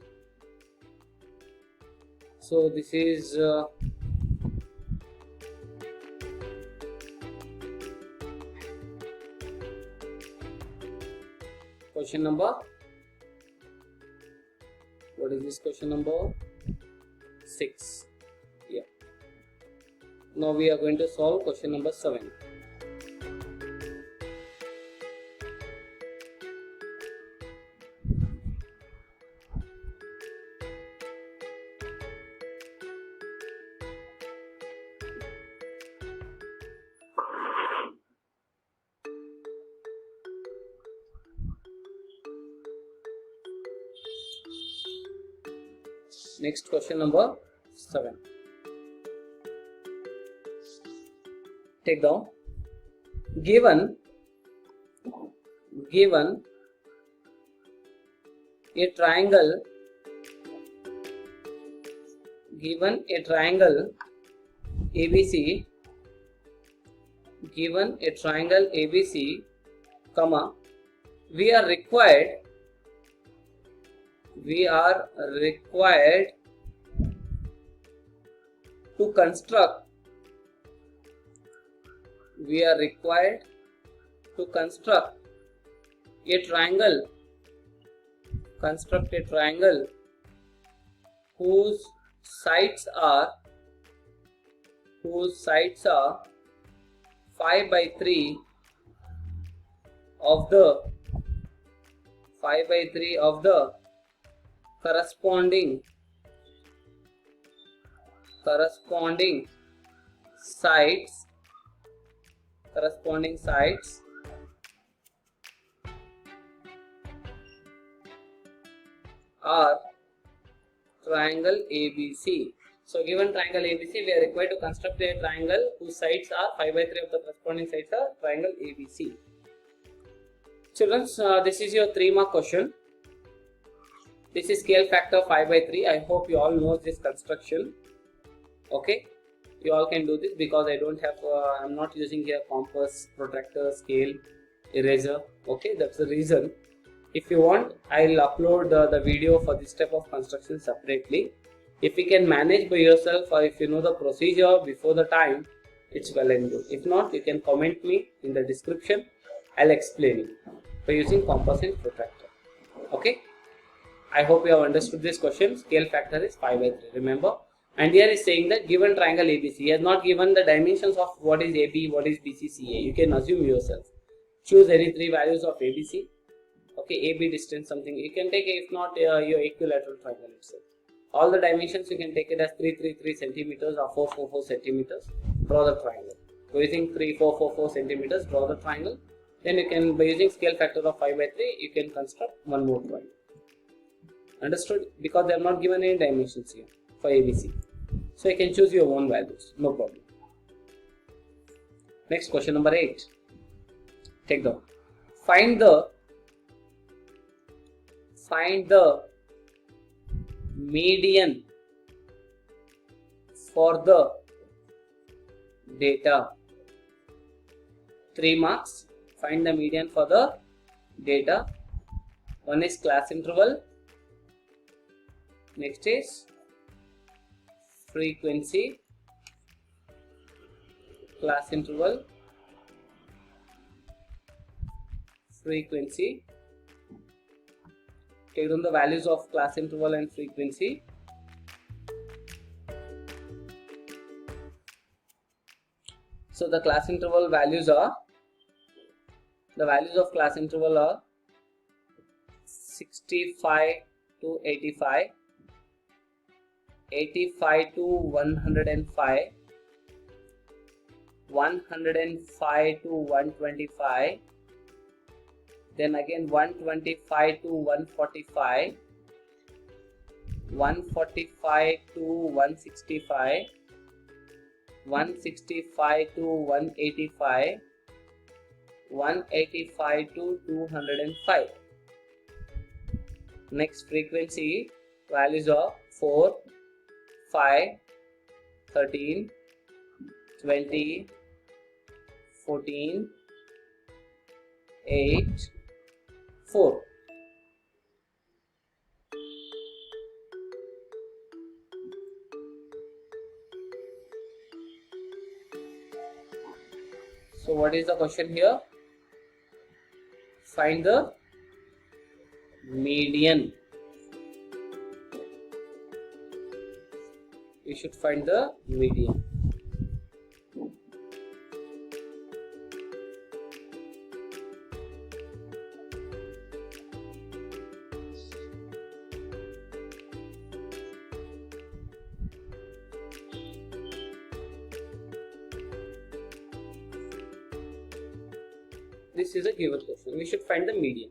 Speaker 1: So this is question number, what is this question number? 6. Yeah. Now we are going to solve question number 7. Next question number 7. Take down. Given a triangle, ABC, comma, we are required to construct a triangle whose sides are whose sides are 5 by 3 of the corresponding sides are triangle ABC. So given triangle ABC, we are required to construct a triangle whose sides are 5 by 3 of the corresponding sides are triangle ABC. Children, this is your 3-mark question. This is scale factor 5 by 3. I hope you all know this construction. Okay, you all can do this because I don't have, I'm not using here compass, protractor, scale, eraser. Okay, that's the reason. If you want, I'll upload the video for this type of construction separately. If you can manage by yourself, or if you know the procedure before the time, it's well and good. If not, you can comment me in the description. I'll explain it by using compass and protractor. Okay, I hope you have understood this question. Scale factor is 5 by 3, remember. And here is saying that given triangle ABC, he has not given the dimensions of what is AB, what is BC, CA. You can assume yourself. Choose any 3 values of ABC. Okay, AB distance something. You can take, if not your equilateral triangle itself. All the dimensions you can take it as 333 centimeters or 444 centimeters. Draw the triangle. By using 3444 centimeters, draw the triangle. Then you can, by using scale factor of 5 by 3, you can construct one more triangle. Understood? Because they are not given any dimensions here for ABC. So you can choose your own values, no problem. Next, question number 8. Take down. Find the median for the data. 3 marks. Find the median for the data. One is class interval. Next is frequency, class interval, frequency. Take down the values of class interval and frequency. So the class interval values are, the values of class interval are 65 to 85, 85 to 105, 105 to 125, then again 125 to 145, 145 to 165, 165 to 185, 185 to 205. Next, frequency values are 4, 5, 13, 20, 14, 8, 4. So what is the question here? Find the median. You should find the median. This is a given question. We should find the median.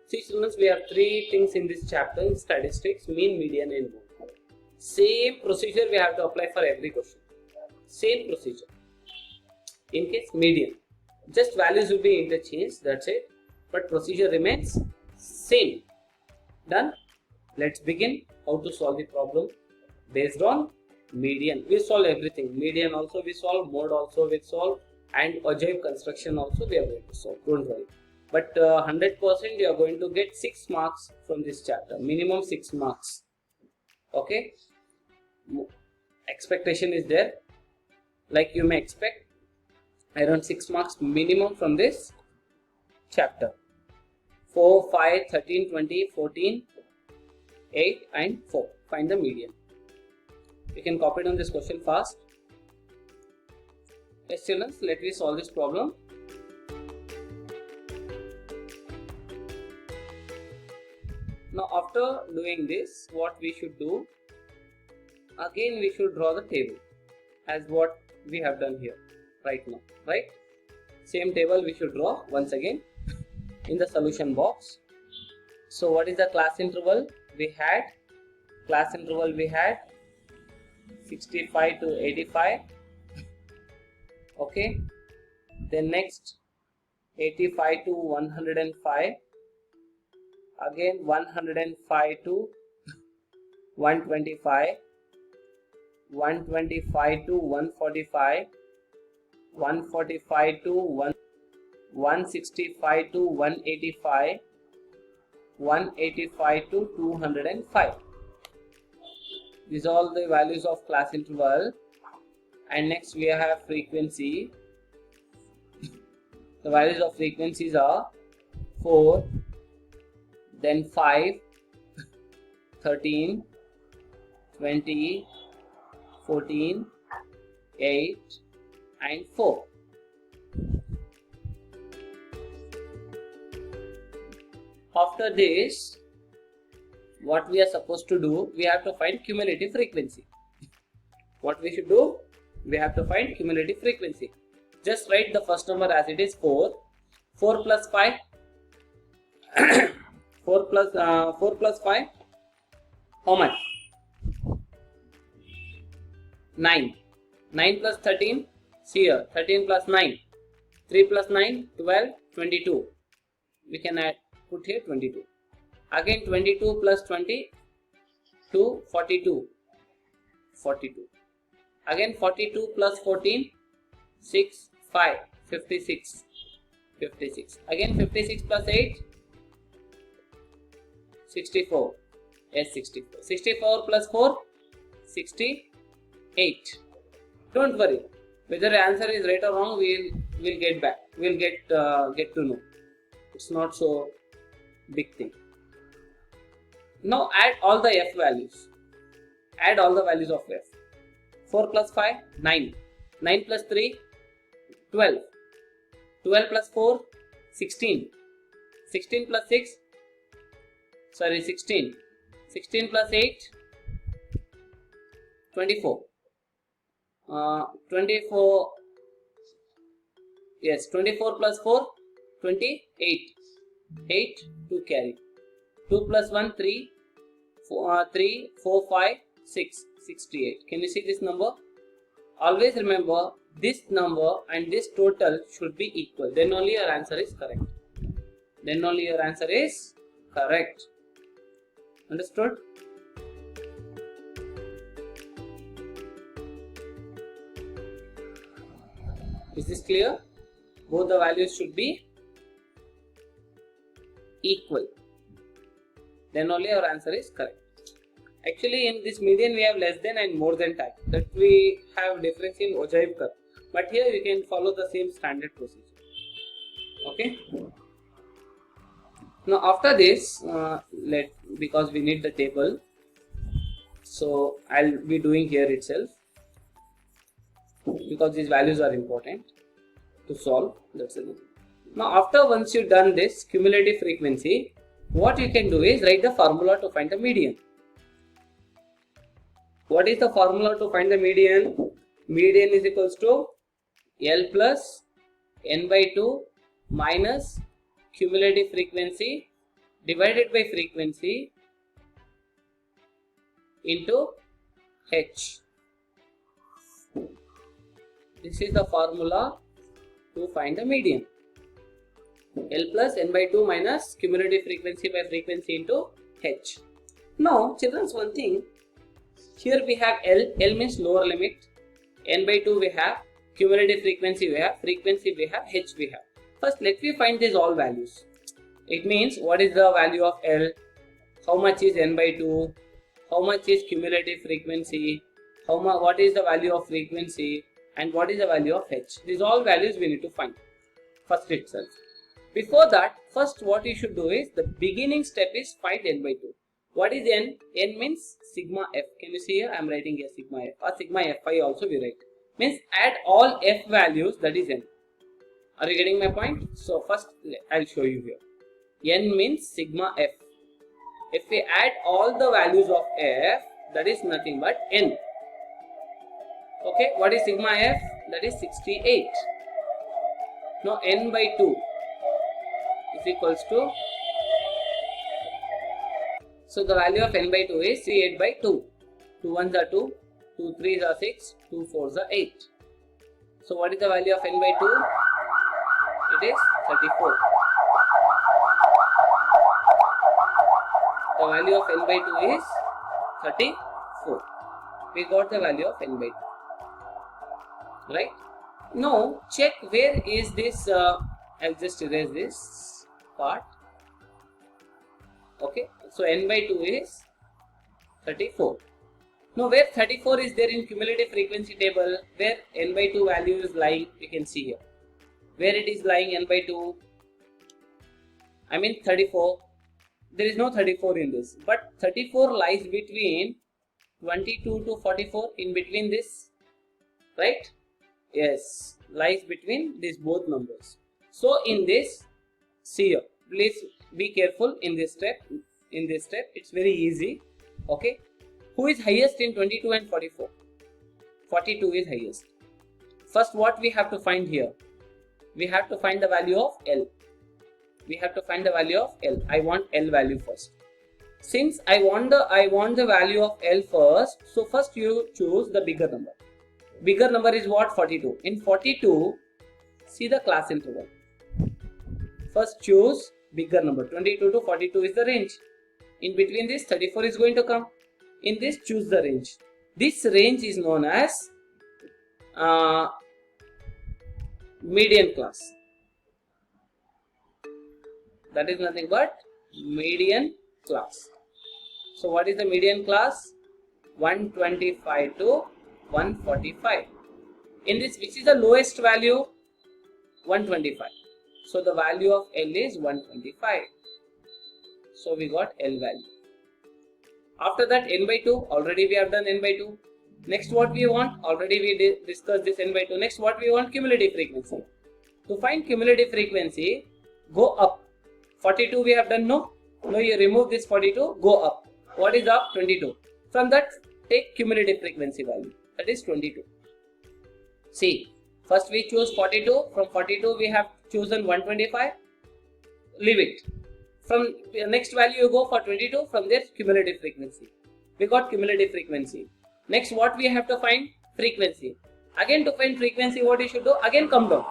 Speaker 1: See students, we have 3 things in this chapter in statistics: mean, median and mode. Same procedure we have to apply for every question. Same procedure. In case median, just values will be interchanged, that's it. But procedure remains same. Done? Let's begin how to solve the problem based on median. We solve everything. Median also we solve, mode also we solve, and ogive construction also we are going to solve. Don't worry. But 100% you are going to get 6 marks from this chapter. Minimum 6 marks. Okay. Expectation is there. Like you may expect around 6 marks minimum from this chapter. 4, 5, 13, 20, 14, 8 and 4. Find the median. You can copy down this question fast. Yes children, let me solve this problem. Now after doing this, what we should do, again we should draw the table as what we have done here right now, right? Same table we should draw once again in the solution box. So what is the class interval? We had 65 to 85. Okay, then next 85 to 105, again 105 to 125, 125 to 145, 145 to 165 to 185, 185 to 205. These are all the values of class interval. And next we have frequency. The values of frequencies are 4, then 5, 13, 20, 14, 8 and 4. After this, what we are supposed to do, we have to find cumulative frequency. What we should do? We have to find cumulative frequency. Just write the first number as it is 4. 4 plus 5. 4 plus 5. How much? 9. 9 plus 13. See here. 13 plus 9. 3 plus 9. 12. 22. We can add. Put here 22. Again 22 plus 20. 2. 42. 42. Again 42 plus 14, 6, 5, 56, 56. Again 56 plus 8, 64. Yes, 64. 64 plus 4, 68. Don't worry. Whether the answer is right or wrong, we'll get back. We'll get to know. It's not so big thing. Now add all the f values. Add all the values of f. 4 plus 5, 9. 9 plus 3, 12. 12 plus 4, 16. 16 plus 6, 16. 16 plus 8, 24. 24, yes, 24 plus 4, 28. 8 to carry. 2 plus 1, 3. 3, 4, 5, 6. 68. Can you see this number? Always remember this number and this total should be equal. Then only your answer is correct. Then only your answer is correct. Understood? Is this clear? Both the values should be equal. Then only your answer is correct. Actually, in this median we have less than and more than type. That we have difference in ogive curve. But here we can follow the same standard procedure. Okay. Now after this, because we need the table, so I'll be doing here itself because these values are important to solve. That's it. Now after once you've done this cumulative frequency, what you can do is write the formula to find the median. What is the formula to find the median? Median is equals to L plus n by 2 minus cumulative frequency divided by frequency into H. This is the formula to find the median. L plus n by 2 minus cumulative frequency by frequency into H. Now, children, one thing. Here we have L. L means lower limit. N by 2 we have. Cumulative frequency we have. Frequency we have. H we have. First, let me find these all values. It means what is the value of L? How much is N by 2? How much is cumulative frequency? What is the value of frequency? And what is the value of H? These all values we need to find first itself. Before that, first what you should do is the beginning step is find N by 2. What is N? N means sigma F. Can you see here? I am writing here sigma F or sigma Fi also we write. Means add all f values, that is n. Are you getting my point? So first I'll show you here. N means sigma f. If we add all the values of f, that is nothing but n. Okay, what is sigma f? That is 68. Now n by 2 is equals to, so the value of n by 2 is 38 by 2. 2 1s are 2, 2 3s are 6, 2 4s are 8. So what is the value of n by 2? It is 34. The value of n by 2 is 34. We got the value of n by 2. Right? Now check where is this, I'll just erase this part. Okay, so n by 2 is 34. Now where 34 is there in cumulative frequency table, where n by 2 value is lying, you can see here. Where it is lying n by 2, I mean 34, there is no 34 in this, but 34 lies between 22 to 44, in between this, right? Yes, lies between these both numbers. So in this, see here, please be careful in this step. In this step, it's very easy. Okay, who is highest in 22 and 44? 42 is highest. First, what we have to find here? We have to find the value of L. We have to find the value of L. I want L value first. Since I want the value of L first, so first you choose the bigger number. Bigger number is what? 42. In 42, see the class interval. First choose bigger number. 22 to 42 is the range. In between this, 34 is going to come. In this, choose the range. This range is known as median class. That is nothing but median class. So what is the median class? 125 to 145. In this, which is the lowest value? 125. So the value of L is 125. So we got L value. After that, n by 2, already we have done n by 2. Next, what we want? Already we discussed this n by 2. Next, what we want? Cumulative frequency. To find cumulative frequency, go up. 42 we have done, no? No, you remove this 42, go up. What is up? 22. From that, take cumulative frequency value. That is 22. See, first we choose 42. From 42 we have chosen 125. Leave it. From next value you go for 22. From there, cumulative frequency. We got cumulative frequency. Next, what we have to find? Frequency. Again, to find frequency, what you should do? Again come down.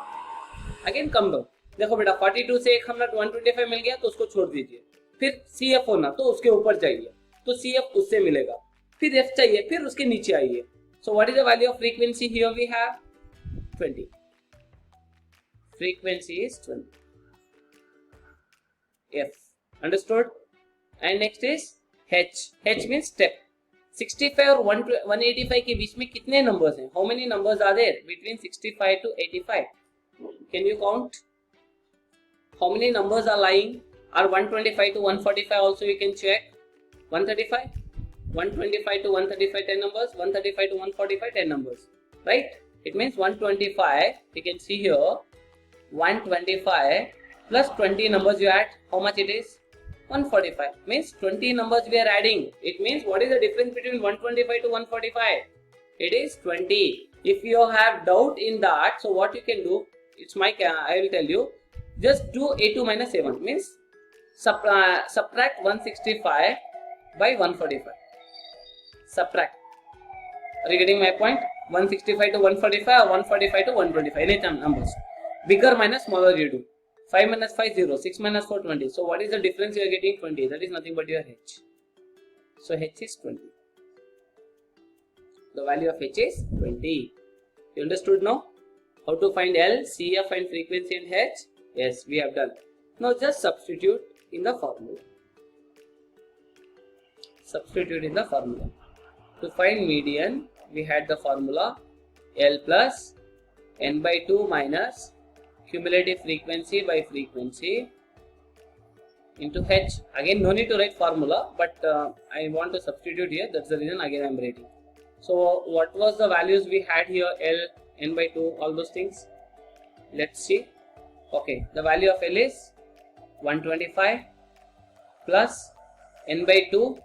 Speaker 1: Again come down. देखो बेटा 42 से एक हमने 125 मिल गया तो उसको छोड़ दीजिए. फिर CF होना तो उसके ऊपर जाइए. तो CF उससे मिलेगा. फिर F चाहिए, फिर उसके नीचे आइए. So what is the value of frequency here? We have 20. Frequency is 20. F. Understood? And next is H. H means step. 65 और 185 के बीच में कितने numbers हैं? How many numbers are there between 65 to 85? Can you count? How many numbers are lying? Are 125 to 145 also you can check. 135? 125 to 135 10 numbers. 135 to 145 10 numbers. Right? It means 125. You can see here. 125 plus 20 numbers you add. How much it is? 145. Means 20 numbers we are adding. It means what is the difference between 125 to 145? It is 20. If you have doubt in that, so what you can do? It's my, I will tell you. Just do A2 minus A1. Means subtract 165 by 145. Subtract. Are you getting my point? 165 to 145 or 145 to 125. Any numbers. Bigger minus smaller you do. 5 minus 5, 0. 6 minus 4, 20. So what is the difference you are getting? 20. That is nothing but your H. So H is 20. The value of H is 20. You understood now? How to find L, CF and frequency in H? Yes, we have done. Now just substitute in the formula. Substitute in the formula. To find median, we had the formula L plus n by 2 minus cumulative frequency by frequency into H. Again, no need to write formula, but I want to substitute here. That's the reason again I am writing. So what was the values we had here? L, n by 2, all those things. Let's see. Okay, the value of L is 125 plus n by 2,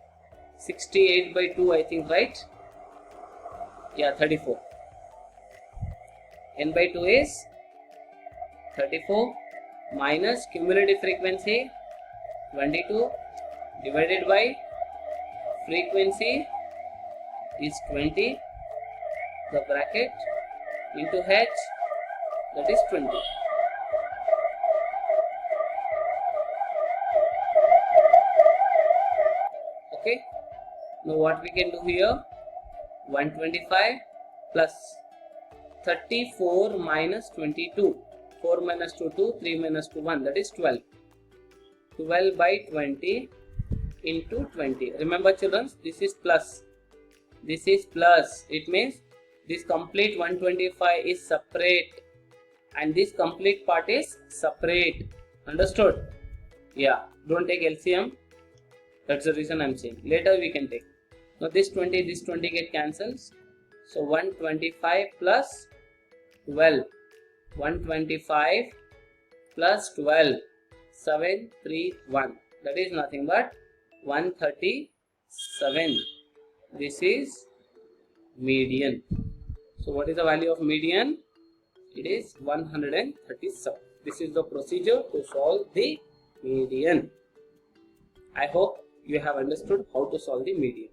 Speaker 1: 68 by 2, I think, right? Yeah, 34. N by 2 is 34 minus cumulative frequency 22 divided by frequency is 20, the bracket, into h, that is 20. Okay, now what we can do here, 125 plus 34 minus 22, 4 minus 2, 2, 3 minus 2, 1, that is 12. 12 by 20 into 20. Remember children, this is plus. This is plus. It means this complete 125 is separate and this complete part is separate. Understood? Yeah. Don't take LCM. That's the reason I'm saying. Later we can take. Now this 20 get cancels. So 125 plus 12. 125 plus 12. 731. That is nothing but 137. This is median. So what is the value of median? It is 137. This is the procedure to solve the median. I hope you have understood how to solve the median,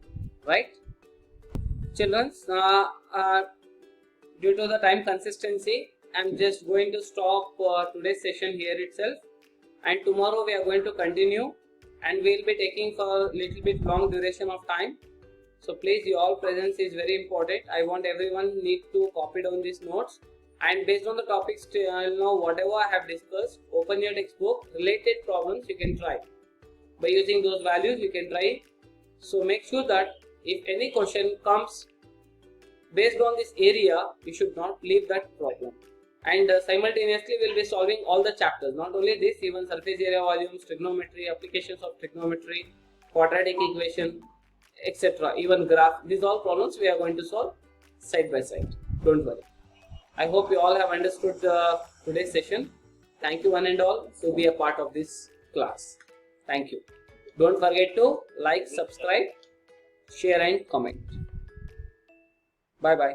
Speaker 1: right? Children, due to the time consistency, I am just going to stop today's session here itself, and tomorrow we are going to continue and we will be taking for a little bit long duration of time. So please, your presence is very important. I want everyone need to copy down these notes, and based on the topics, whatever I have discussed, open your textbook, related problems you can try. By using those values you can try. So make sure that if any question comes based on this area, you should not leave that problem. And simultaneously we will be solving all the chapters, not only this, even surface area volumes, trigonometry, applications of trigonometry, quadratic equation, etc. Even graph. These all problems we are going to solve side by side. Don't worry. I hope you all have understood today's session. Thank you one and all to be a part of this class. Thank you. Don't forget to like, subscribe, share and comment. Bye bye.